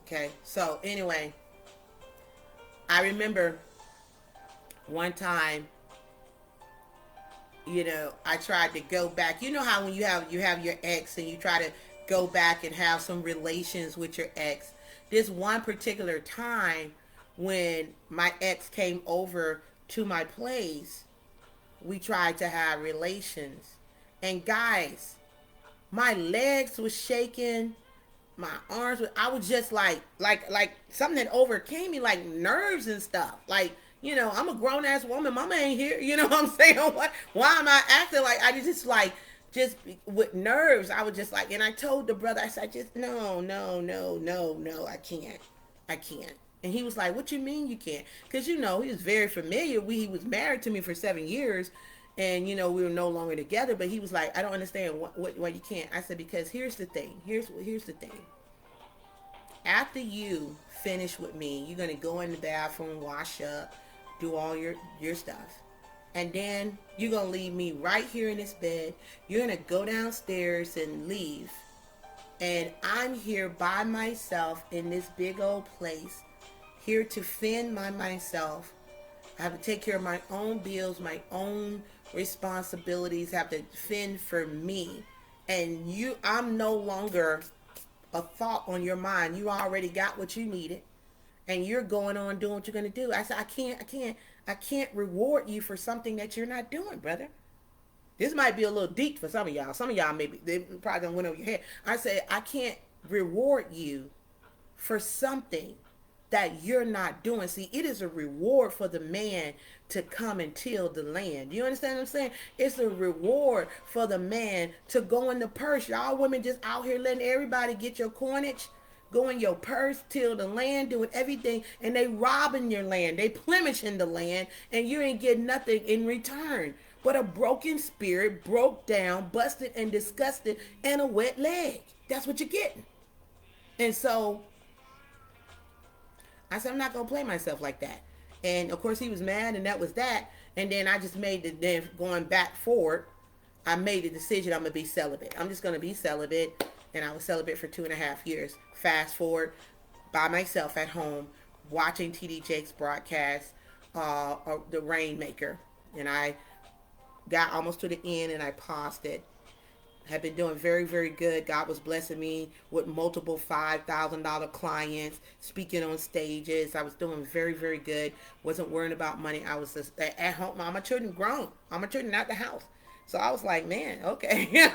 Okay, so anyway, I remember one time, I tried to go back. You know how when you have your ex and you try to go back and have some relations with your ex. This one particular time when my ex came over to my place, we tried to have relations. And guys, my legs was shaking, my arms I was just like something that overcame me, like nerves and stuff. Like, I'm a grown ass woman. Mama ain't here. You know what I'm saying? Why am I acting like I just with nerves? I was just like, and I told the brother, I said, just no, I can't. And he was like, what you mean you can't? Because, he was very familiar. He was married to me for 7 years. And, we were no longer together. But he was like, I don't understand why you can't. I said, because here's the thing. Here's the thing. After you finish with me, you're going to go in the bathroom, wash up, do all your stuff. And then you're going to leave me right here in this bed. You're going to go downstairs and leave. And I'm here by myself in this big old place, here to fend by myself. I have to take care of my own bills, my own responsibilities, have to fend for me. And I'm no longer a thought on your mind. You already got what you needed. And you're going on doing what you're going to do. I said, I can't reward you for something that you're not doing, brother. This might be a little deep for some of y'all. Some of y'all maybe they probably done went over your head. I said, I can't reward you for something that you're not doing. See, it is a reward for the man to come and till the land. You understand what I'm saying? It's a reward for the man to go in the purse. Y'all women just out here letting everybody get your coinage, go in your purse, till the land, doing everything, and they robbing your land. They plemishing the land, and you ain't getting nothing in return but a broken spirit, broke down, busted and disgusted, and a wet leg. That's what you're getting. And so I said, I'm not going to play myself like that. And of course he was mad, and that was that. And then I just then going back forward, I made the decision I'm going to be celibate. I'm just going to be celibate. And I was celibate for 2.5 years. Fast forward, by myself at home, watching T.D. Jakes broadcast, The Rainmaker. And I got almost to the end and I paused it. Have been doing very, very good. God was blessing me with multiple $5,000 clients, speaking on stages. I was doing very, very good. Wasn't worrying about money. I was just at home. My children grown. All my children out the house. So I was like, man, okay. Now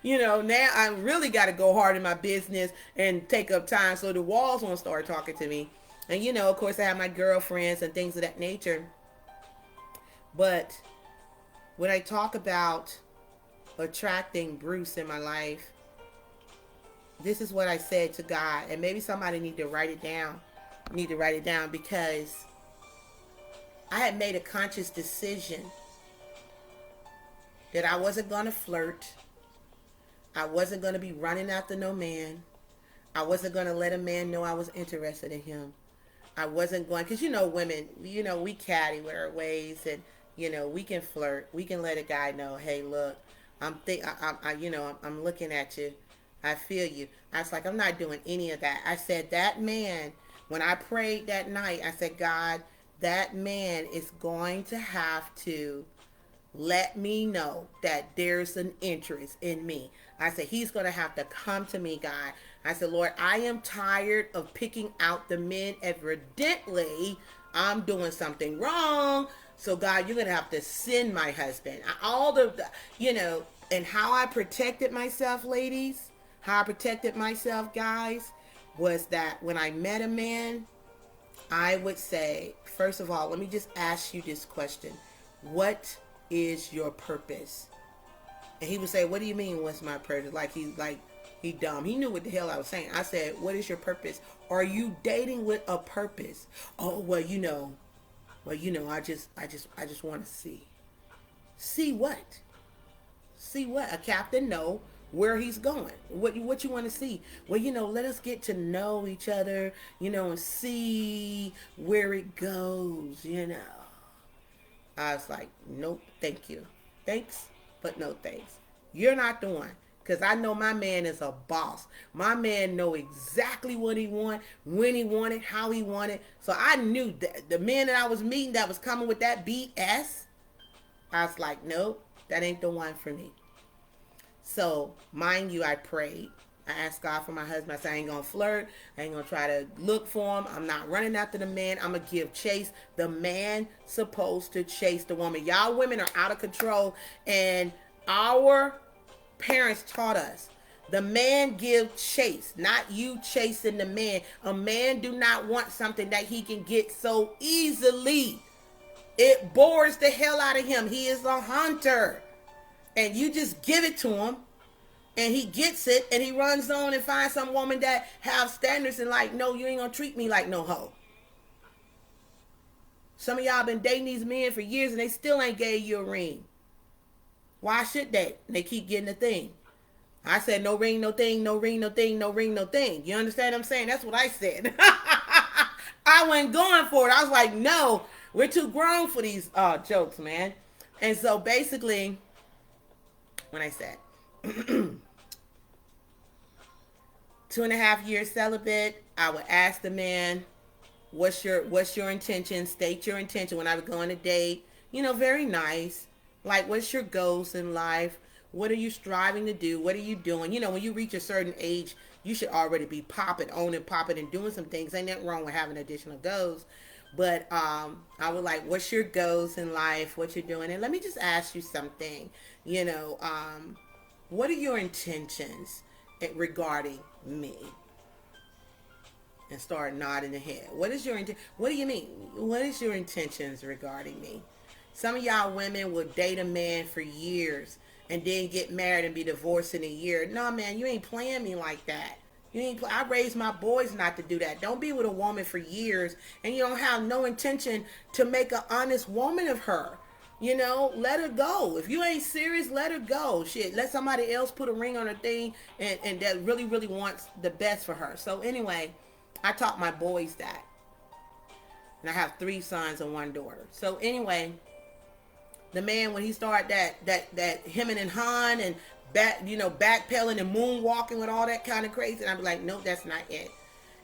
I really got to go hard in my business and take up time so the walls won't start talking to me. And, of course, I have my girlfriends and things of that nature. But when I talk about attracting Bruce in my life, this is what I said to God. And maybe somebody need to write it down. Because I had made a conscious decision that I wasn't going to flirt. I wasn't going to be running after no man. I wasn't going to let a man know I was interested in him. I wasn't going, because you know, women, you know, we catty with our ways, and you know, we can flirt. We can let a guy know, hey, look, you know, I'm looking at you. I feel you. I was like, I'm not doing any of that. I said, that man, when I prayed that night, I said, God, that man is going to have to let me know that there's an interest in me. I said, he's going to have to come to me, God. I said, Lord, I am tired of picking out the men. Evidently, I'm doing something wrong. So, God, you're going to have to send my husband. All you know, and how I protected myself, ladies, how I protected myself, guys, was that when I met a man, I would say, first of all, let me just ask you this question. What is your purpose? And he would say, what do you mean, what's my purpose? He dumb. He knew what the hell I was saying. I said, what is your purpose? Are you dating with a purpose? Oh, I just want to see. See what? See what? A captain? No. Where he's going? What you want to see? Well, you know, let us get to know each other, you know, and see where it goes, you know. I was like, nope, thank you. Thanks, but no thanks. You're not the one. Because I know my man is a boss. My man know exactly what he want, when he wanted, how he wanted. So I knew that the man that I was meeting that was coming with that BS, I was like, nope, that ain't the one for me. So, mind you, I prayed. I asked God for my husband. I said, I ain't going to flirt. I ain't going to try to look for him. I'm not running after the man. I'm going to give chase. The man supposed to chase the woman. Y'all women are out of control. And our parents taught us, the man give chase, not you chasing the man. A man do not want something that he can get so easily. It bores the hell out of him. He is a hunter. And you just give it to him, and he gets it, and he runs on and finds some woman that have standards and like, no, you ain't gonna treat me like no hoe. Some of y'all been dating these men for years and they still ain't gave you a ring. Why should they? They keep getting the thing. I said, no ring, no thing, no ring, no thing, no ring, no thing. You understand what I'm saying? That's what I said. I wasn't going for it. I was like, no, we're too grown for these jokes, man. And so basically, when I said 2.5 years celibate, I would ask the man, what's your intention? State your intention. When I would go on a date, you know, very nice. Like, what's your goals in life? What are you striving to do? What are you doing? You know, when you reach a certain age, you should already be popping, owning, popping, and doing some things. Ain't nothing wrong with having additional goals. But I would like, what's your goals in life? What you're doing? And let me just ask you something. You know, what are your intentions regarding me? And start nodding the head. What is your What do you mean? What is your intentions regarding me? Some of y'all women will date a man for years and then get married and be divorced in a year. No, man, you ain't playing me like that. I raised my boys not to do that. Don't be with a woman for years and you don't have no intention to make an honest woman of her. You know, let her go. If you ain't serious, let her go. Shit, let somebody else put a ring on her thing and that really, really wants the best for her. So anyway, I taught my boys that. And I have 3 sons and 1 daughter. So anyway, the man, when he started that hemming and hawing and backpedaling and moonwalking with all that kind of crazy, and I'd be like, nope, that's not it.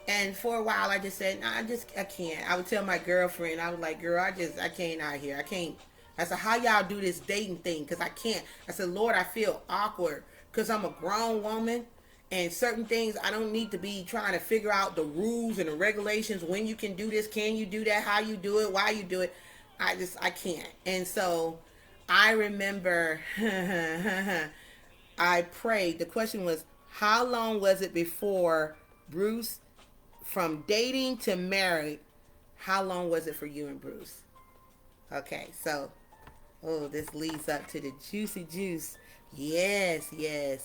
And for a while I just said, nah, I can't. I would tell my girlfriend, I was like, girl, I can't out here. I can't. I said, how y'all do this dating thing? Because I can't. I said, Lord, I feel awkward because I'm a grown woman. And certain things I don't need to be trying to figure out the rules and the regulations. When you can do this, can you do that, how you do it, why you do it. I can't. And so I remember I prayed. The question was, how long was it before Bruce, from dating to married, how long was it for you and Bruce? Okay, so, this leads up to the juicy juice. Yes.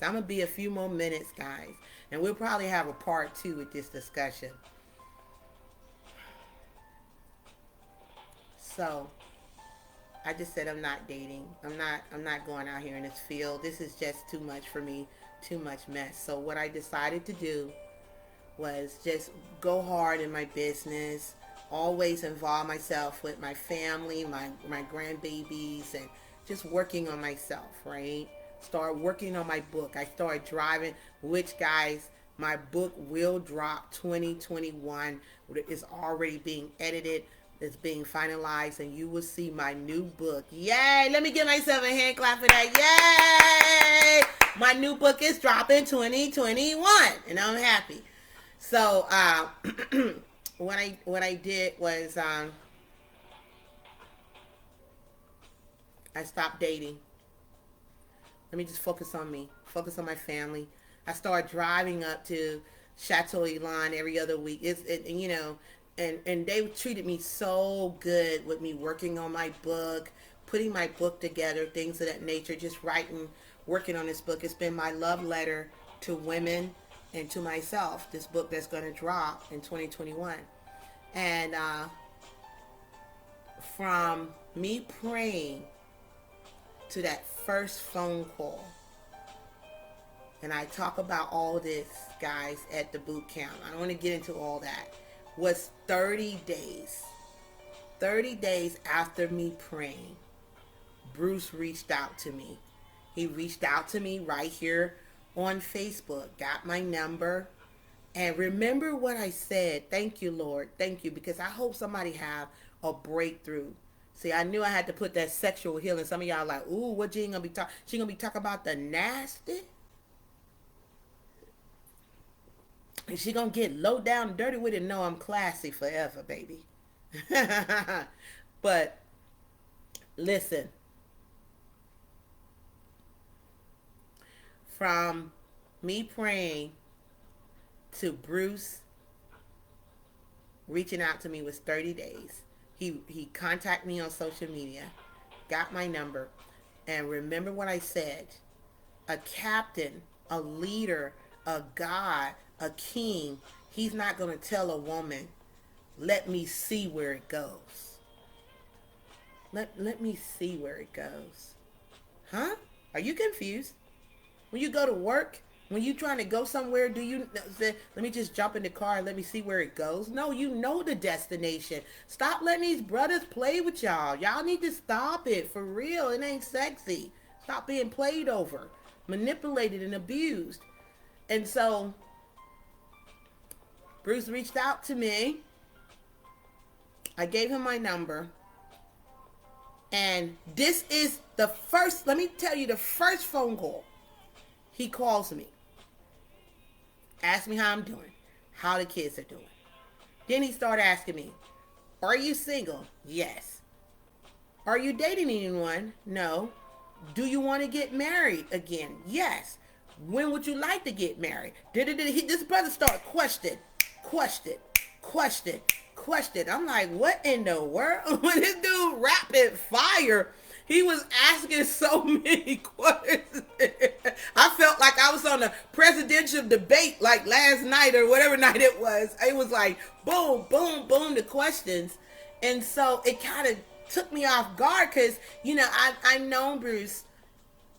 I'm going to be a few more minutes, guys. And we'll probably have a part 2 with this discussion. So, I just said I'm not dating. I'm not going out here in this field. This is just too much for me. Too much mess. So what I decided to do was just go hard in my business, always involve myself with my family, my grandbabies, and just working on myself, right? Start working on my book. I started driving, which, guys, my book will drop 2021. It's already being edited. It's being finalized, and you will see my new book. Yay! Let me give myself a hand clap for that. Yay! My new book is dropping 2021, and I'm happy. So, what I did was I stopped dating. Let me just focus on me, focus on my family. I started driving up to Chateau Elan every other week. And they treated me so good with me working on my book, putting my book together, things of that nature, just writing, working on this book. It's been my love letter to women and to myself, this book that's going to drop in 2021. And from me praying to that first phone call, and I talk about all this, guys, at the boot camp. I don't want to get into all that. Was 30 days. 30 days after me praying, Bruce reached out to me. He reached out to me right here on Facebook, got my number, and remember what I said. Thank you, Lord. Thank you, because I hope somebody have a breakthrough. See, I knew I had to put that sexual healing. Some of y'all like, ooh, what Jean gonna be talking? She gonna be talking about the nasty? And she gonna get low down and dirty with it? No, I'm classy forever, baby. But listen, from me praying to Bruce reaching out to me was 30 days. He contacted me on social media, got my number, and remember what I said. A captain, a leader, a God, a king, he's not going to tell a woman, let me see where it goes. Let me see where it goes. Huh? Are you confused? When you go to work, when you trying to go somewhere, do you say, let me just jump in the car and let me see where it goes? No, you know the destination. Stop letting these brothers play with y'all. Y'all need to stop it. For real, it ain't sexy. Stop being played over, manipulated, and abused. And so, Bruce reached out to me. I gave him my number. And this is the first, let me tell you, the first phone call. He calls me. Asks me how I'm doing. How the kids are doing. Then he started asking me, are you single? Yes. Are you dating anyone? No. Do you want to get married again? Yes. When would you like to get married? This brother started question. I'm like, what in the world? When this dude rapid fire, he was asking so many questions. I felt like I was on a presidential debate like last night or whatever night it was. It was like boom, boom, boom, the questions. And so it kind of took me off guard because, I known Bruce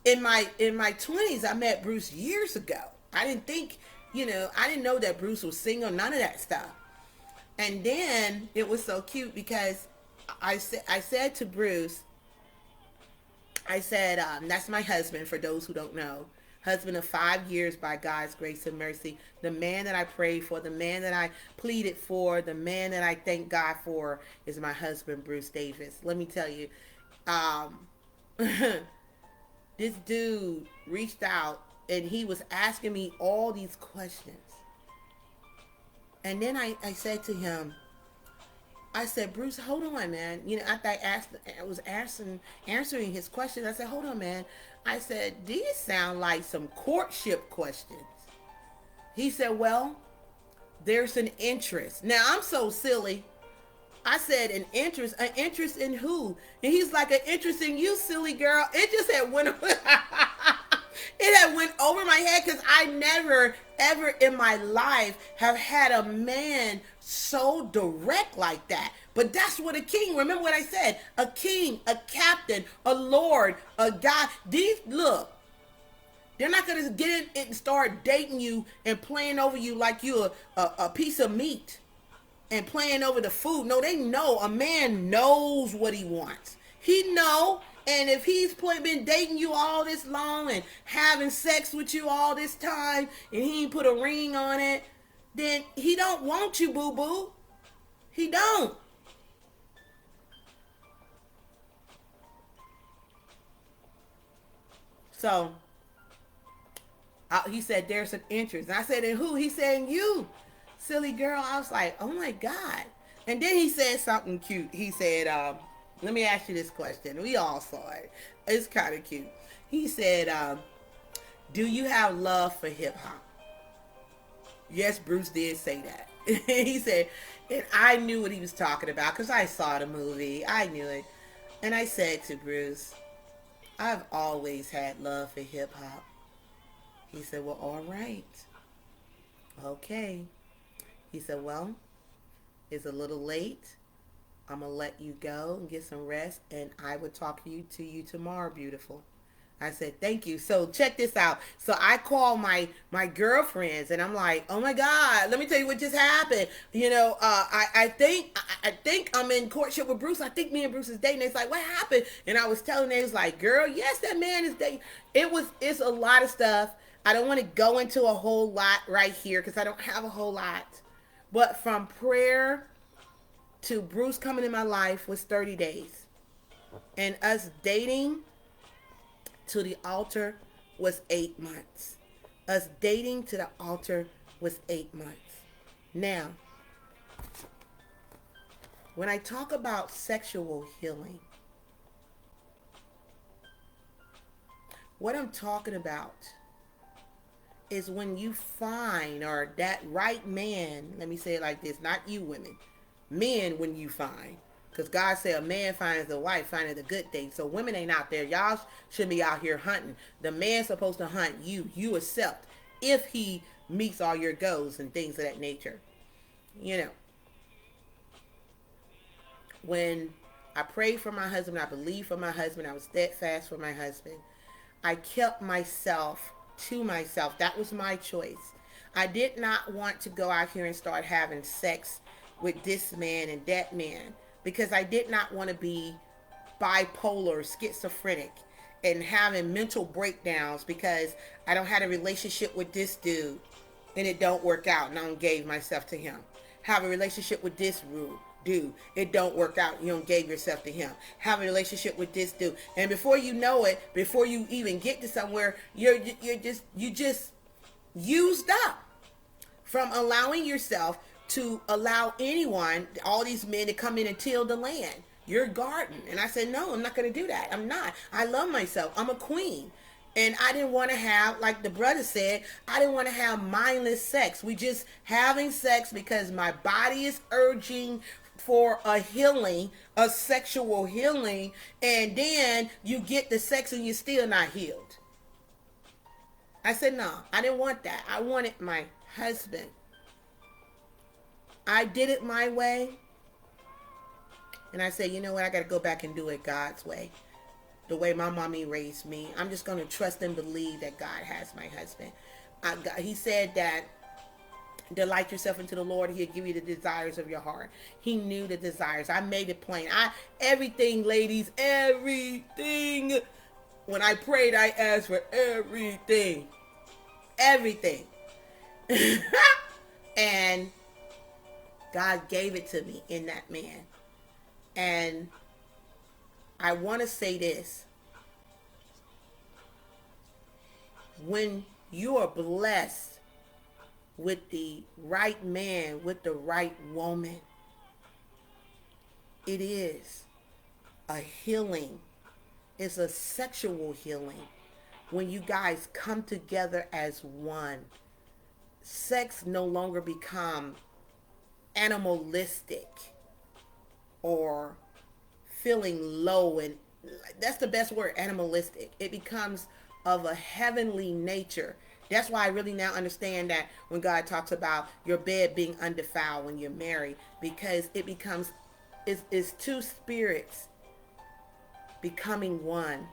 in my 20s. I met Bruce years ago. I didn't think, I didn't know that Bruce was single, none of that stuff. And then it was so cute because I said to Bruce, I said, that's my husband, for those who don't know. Husband of 5 years by God's grace and mercy. The man that I prayed for, the man that I pleaded for, the man that I thank God for is my husband, Bruce Davis. Let me tell you, this dude reached out and he was asking me all these questions. And then I said to him, I said, Bruce, hold on, man. After I was answering his question, I said, hold on, man. I said, these sound like some courtship questions. He said, well, there's an interest. Now, I'm so silly. I said, an interest in who? And he's like, an interest in you, silly girl. It just had went it had went over my head because I never, ever in my life have had a man so direct like that. But that's what a king, remember what I said, a king, a captain, a lord, a god. Look, they're not going to get in and start dating you and playing over you like you're a piece of meat. and playing over the food. No, they know. A man knows what he wants. He know. And if he's been dating you all this long and having sex with you all this time and he ain't put a ring on it, then he don't want you, boo-boo. He don't. So he said, there's an interest. And I said, and who? He said, in you, silly girl. I was like, oh my God. And then he said something cute. He said, let me ask you this question. We all saw it. It's kind of cute. He said, do you have love for hip hop? Yes, Bruce did say that. He said, and I knew what he was talking about because I saw the movie. I knew it. And I said to Bruce, I've always had love for hip hop. He said, well, all right. Okay. He said, well, it's a little late. I'm going to let you go and get some rest, and I will talk to you tomorrow, beautiful. I said, thank you. So check this out. So I call my girlfriends, and I'm like, oh my God, let me tell you what just happened. You know, I think I'm in courtship with Bruce. I think me and Bruce is dating. It's like, what happened? And I was telling them, it was like, girl, yes, that man is dating. It's a lot of stuff. I don't want to go into a whole lot right here because I don't have a whole lot. But from prayer to Bruce coming in my life was 30 days. And us dating to the altar was 8 months. Us dating to the altar was 8 months. Now, when I talk about sexual healing, what I'm talking about is when you find, or that right man, let me say it like this, not you women, men when you find, because God said a man finds a wife, finding a good thing. So women ain't out there. Y'all shouldn't be out here hunting. The man's supposed to hunt you. You accept if he meets all your goals and things of that nature. You know, when I prayed for my husband, I believed for my husband, I was steadfast for my husband, I kept myself to myself. That was my choice. I did not want to go out here and start having sex with this man and that man because I did not want to be bipolar, schizophrenic, and having mental breakdowns because I don't have a relationship with this dude and it don't work out and I don't gave myself to him. Have a relationship with this dude, it don't work out, you don't gave yourself to him. Have a relationship with this dude, and before you know it, before you even get to somewhere, you just used up from allowing yourself to allow anyone, all these men, to come in and till the land, your garden. And I said, no, I'm not going to do that. I'm not. I love myself. I'm a queen. And I didn't want to have, like the brother said, I didn't want to have mindless sex. We just having sex because my body is urging for a healing, a sexual healing, and then you get the sex and you're still not healed. I said, no, I didn't want that. I wanted my husband. I did it my way. And I said, you know what? I got to go back and do it God's way. The way my mommy raised me. I'm just going to trust and believe that God has my husband. He said that delight yourself into the Lord. He'll give you the desires of your heart. He knew the desires. I made it plain. Everything, ladies, everything. When I prayed, I asked for everything. Everything. And God gave it to me in that man. And I want to say this. When you are blessed with the right man, with the right woman, it is a healing. It's a sexual healing. When you guys come together as one, sex no longer become animalistic or feeling low, and that's the best word, animalistic. It becomes of a heavenly nature. That's why I really now understand that when God talks about your bed being undefiled when you're married, because it becomes, it's two spirits becoming one.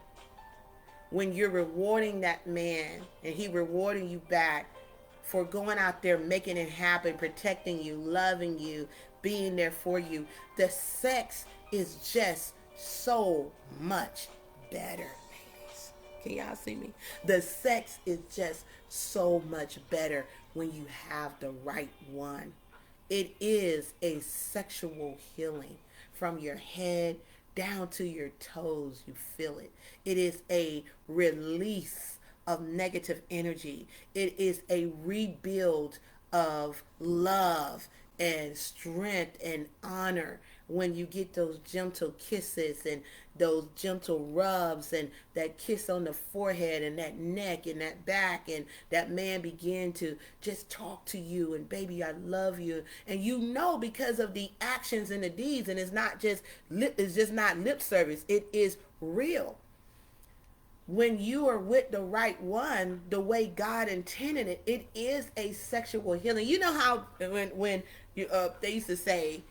When you're rewarding that man and he rewarding you back for going out there, making it happen, protecting you, loving you, being there for you. The sex is just so much better, ladies. Can y'all see me? The sex is just so much better when you have the right one. It is a sexual healing from your head down to your toes. You feel it. It is a release of negative energy. It is a rebuild of love and strength and honor when you get those gentle kisses and those gentle rubs and that kiss on the forehead and that neck and that back, and that man begin to just talk to you and baby, I love you, and you know, because of the actions and the deeds, and it's just not lip service, it is real. When you are with the right one, the way God intended it, it is a sexual healing. You know how when you they used to say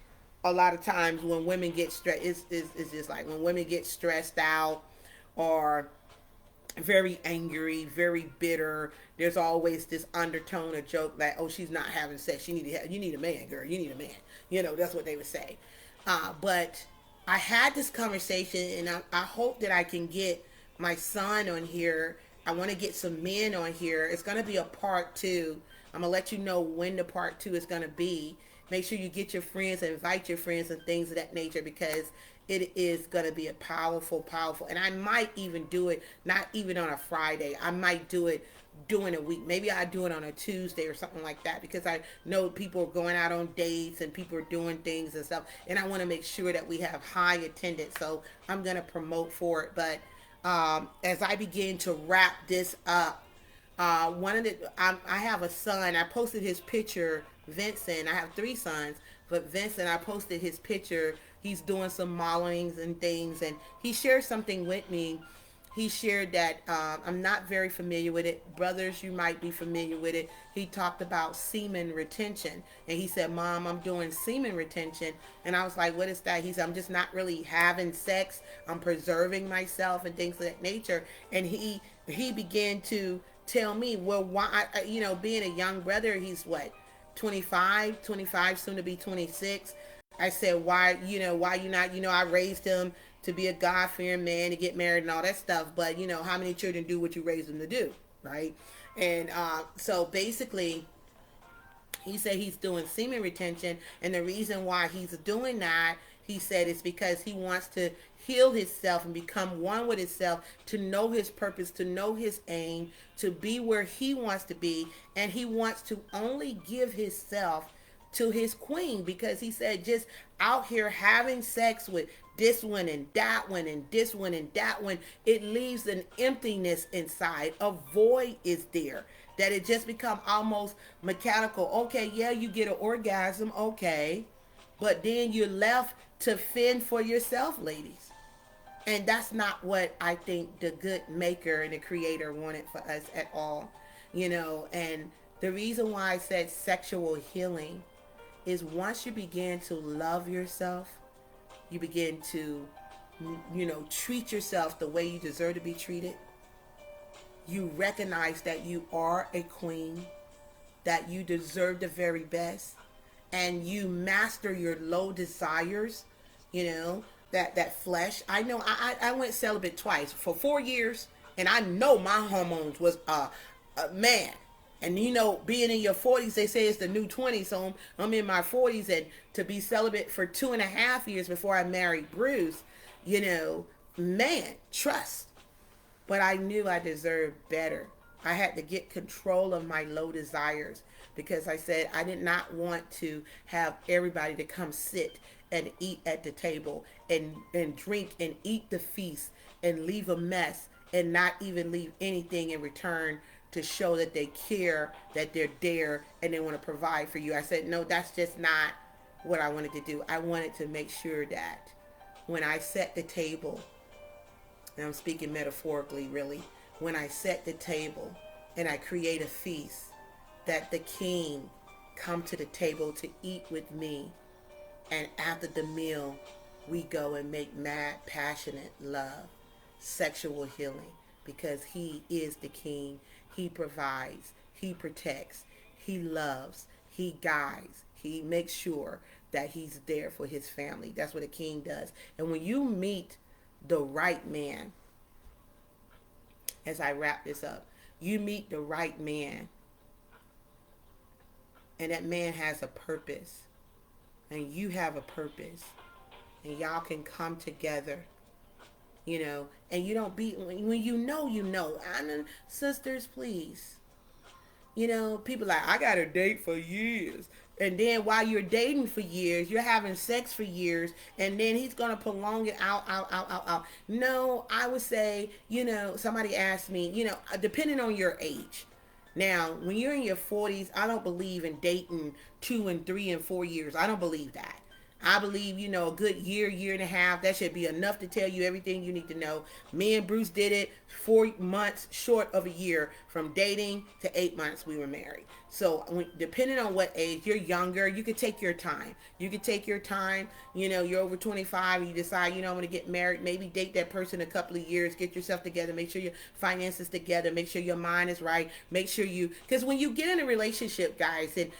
a lot of times when women get stressed, it's just like when women get stressed out or very angry, very bitter. There's always this undertone of joke like, "Oh, she's not having sex. You need a man, girl. You need a man." You know, that's what they would say. But I had this conversation, and I hope that I can get my son on here. I want to get some men on here. It's going to be a part two. I'm going to let you know when the part two is going to be. Make sure you get your friends, invite your friends and things of that nature, because it is going to be a powerful. And I might even do it, not even on a Friday. I might do it during a week. Maybe I do it on a Tuesday or something like that, because I know people are going out on dates and people are doing things and stuff. And I want to make sure that we have high attendance. So I'm going to promote for it. But as I begin to wrap this up, I have a son. I posted his picture, Vincent. I have three sons, but Vincent, I posted his picture. He's doing some modelings and things, and he shared something with me. He shared that I'm not very familiar with it. Brothers, you might be familiar with it. He talked about semen retention, and he said, "Mom, I'm doing semen retention." And I was like, "What is that?" He said, "I'm just not really having sex. I'm preserving myself and things of that nature." And he began to tell me, well, why, being a young brother, he's what, 25, soon to be 26. I said, why you not, I raised him to be a God-fearing man, to get married and all that stuff. But, how many children do what you raise them to do, right? And so basically, he said he's doing semen retention, and the reason why he's doing that, he said, is because he wants to heal himself and become one with himself, to know his purpose, to know his aim, to be where he wants to be, and he wants to only give himself to his queen, because he said just out here having sex with this one and that one and this one and that one, it leaves an emptiness inside. A void is there, that it just become almost mechanical. Okay, yeah, you get an orgasm, okay, but then you're left to fend for yourself, ladies. And that's not what I think the good maker and the creator wanted for us at all. And the reason why I said sexual healing is once you begin to love yourself, you begin to, treat yourself the way you deserve to be treated. You recognize that you are a queen, that you deserve the very best, and you master your low desires, that flesh. I know I went celibate twice for 4 years, and I know my hormones was man. And being in your 40s, they say it's the new 20s. So I'm in my 40s, and to be celibate for 2.5 years before I married Bruce, man, trust. But I knew I deserved better. I had to get control of my low desires, because I said I did not want to have everybody to come sit and eat at the table and drink and eat the feast and leave a mess and not even leave anything in return to show that they care, that they're there, and they want to provide for you. I said, no, that's just not what I wanted to do. I wanted to make sure that when I set the table, and I'm speaking metaphorically really, when I set the table and I create a feast, that the king come to the table to eat with me, and after the meal, we go and make mad, passionate love, sexual healing, because he is the king. He provides, he protects, he loves, he guides, he makes sure that he's there for his family. That's what a king does. And when you meet the right man, as I wrap this up, you meet the right man, and that man has a purpose, and you have a purpose, and y'all can come together, and you don't be, when I mean, sisters, please, people like, I got to date for years. And then while you're dating for years, you're having sex for years, and then he's going to prolong it out. No, I would say, somebody asked me, depending on your age. Now, when you're in your 40s, I don't believe in dating 2 and 3 and 4 years. I don't believe that. I believe, a good year and a half, that should be enough to tell you everything you need to know. Me and Bruce did it 4 months short of a year. From dating to 8 months, we were married. So depending on what age, you're younger, you could take your time. You could take your time, you're over 25 and you decide, I'm going to get married. Maybe date that person a couple of years, get yourself together, make sure your finances together, make sure your mind is right, make sure because when you get in a relationship, guys, and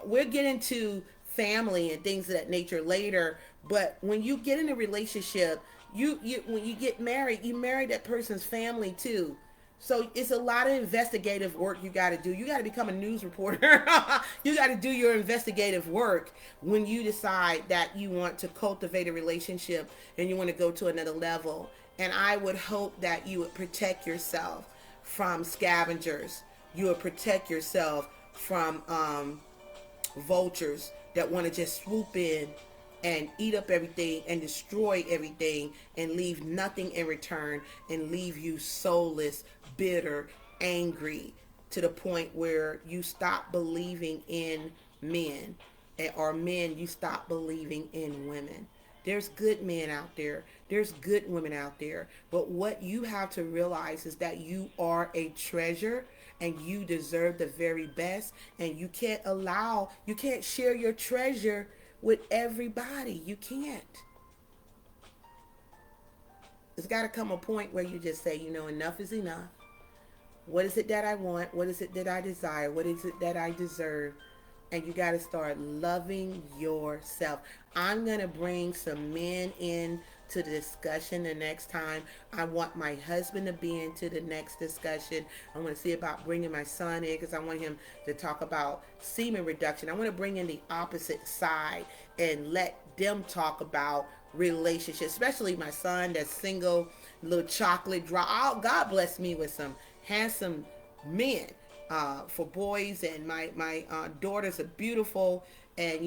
we're getting to family and things of that nature later, but when you get in a relationship, when you get married, you marry that person's family too. So it's a lot of investigative work you got to do. You got to become a news reporter. You got to do your investigative work when you decide that you want to cultivate a relationship and you want to go to another level. And I would hope that you would protect yourself from scavengers. You would protect yourself from vultures that want to just swoop in and eat up everything and destroy everything and leave nothing in return and leave you soulless, bitter, angry, to the point where you stop believing in men, or men, you stop believing in women. There's good men out there. There's good women out there. But what you have to realize is that you are a treasure and you deserve the very best. And you can't share your treasure with everybody. You can't. It's got to come a point where you just say, enough is enough. What is it that I want? What is it that I desire? What is it that I deserve? And you got to start loving yourself. I'm going to bring some men in to the discussion the next time. I want my husband to be into the next discussion. I want to see about bringing my son in because I want him to talk about semen reduction. I want to bring in the opposite side and let them talk about relationships, especially my son that's single, little chocolate drop. Oh, God bless me with some handsome men for boys, and my daughters are beautiful, and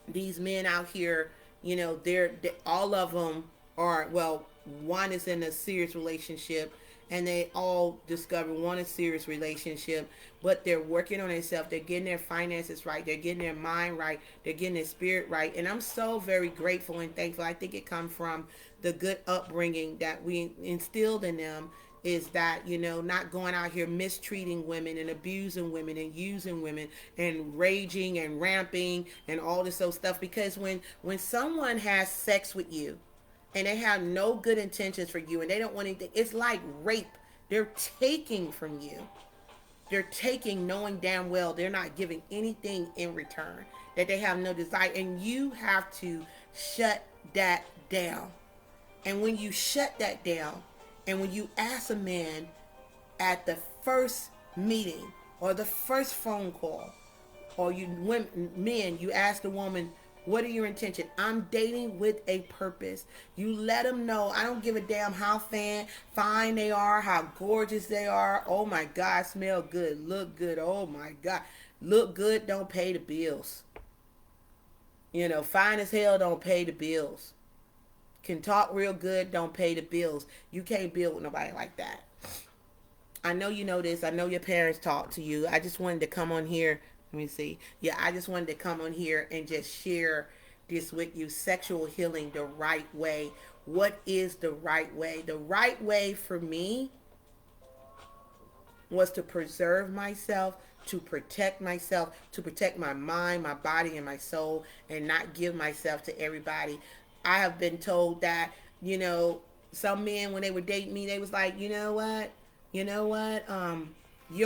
these men out here, they're all of them are, well, one is in a serious relationship, and they all discover one is serious relationship, but they're working on themselves. They're getting their finances right. They're getting their mind right. They're getting their spirit right. And I'm so very grateful and thankful. I think it comes from the good upbringing that we instilled in them, is that, not going out here mistreating women and abusing women and using women and raging and ramping and all this old stuff. Because when someone has sex with you and they have no good intentions for you and they don't want anything, it's like rape. They're taking from you. They're taking, knowing damn well they're not giving anything in return, that they have no desire. And you have to shut that down. And when you shut that down, and when you ask a man at the first meeting or the first phone call, or you ask the woman, what are your intentions? I'm dating with a purpose. You let them know. I don't give a damn how fine they are, how gorgeous they are. Oh my God, smell good, look good. Oh my God, look good, don't pay the bills. Fine as hell, don't pay the bills. Can talk real good, don't pay the bills. You can't build with nobody like that. I know you know this. I know your parents talk to you. I just wanted to come on here. Let me see. Yeah, I just wanted to come on here and just share this with you. Sexual healing the right way. What is the right way? The right way for me was to preserve myself, to protect myself, to protect my mind, my body, and my soul, and not give myself to everybody. I have been told that, some men, when they were dating me, they was like, you're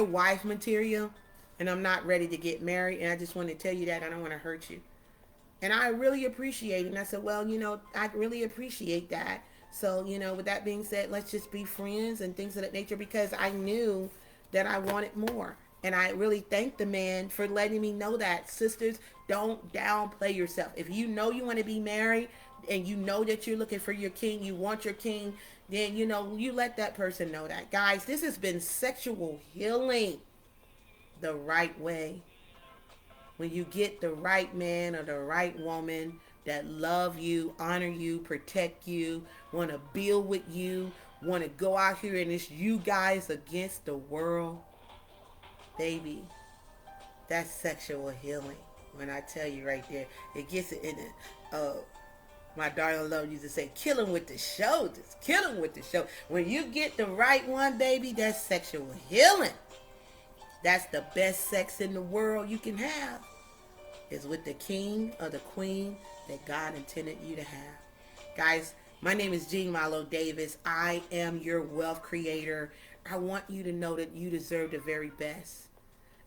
wife material, and I'm not ready to get married, and I just want to tell you that I don't want to hurt you. And I really appreciate it. And I said, well, I really appreciate that. So, with that being said, let's just be friends and things of that nature, because I knew that I wanted more. And I really thank the man for letting me know that. Sisters, don't downplay yourself. If you know you want to be married and you know that you're looking for your king, you want your king, then, you let that person know that. Guys, this has been sexual healing the right way. When you get the right man or the right woman that love you, honor you, protect you, want to build with you, want to go out here and it's you guys against the world, baby, that's sexual healing. When I tell you right there, it gets it in it. My darling love used to say, kill him with the show. Just kill him with the show. When you get the right one, baby, that's sexual healing. That's the best sex in the world you can have, is with the king or the queen that God intended you to have. Guys, my name is Jean Malo Davis. I am your wealth creator. I want you to know that you deserve the very best.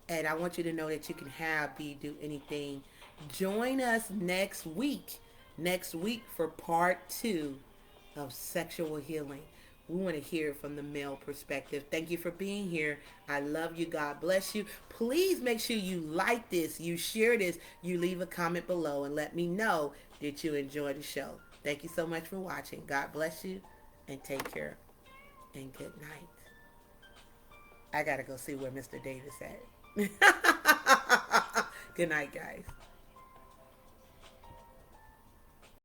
And I want you to know that you can have, be, do anything. Join us next week. Next week for part 2 of sexual healing. We want to hear from the male perspective. Thank you for being here. I love you. God bless you. Please make sure you like this, you share this, you leave a comment below and let me know that you enjoyed the show. Thank you so much for watching. God bless you and take care. And good night. I got to go see where Mr. Davis at. Good night, guys.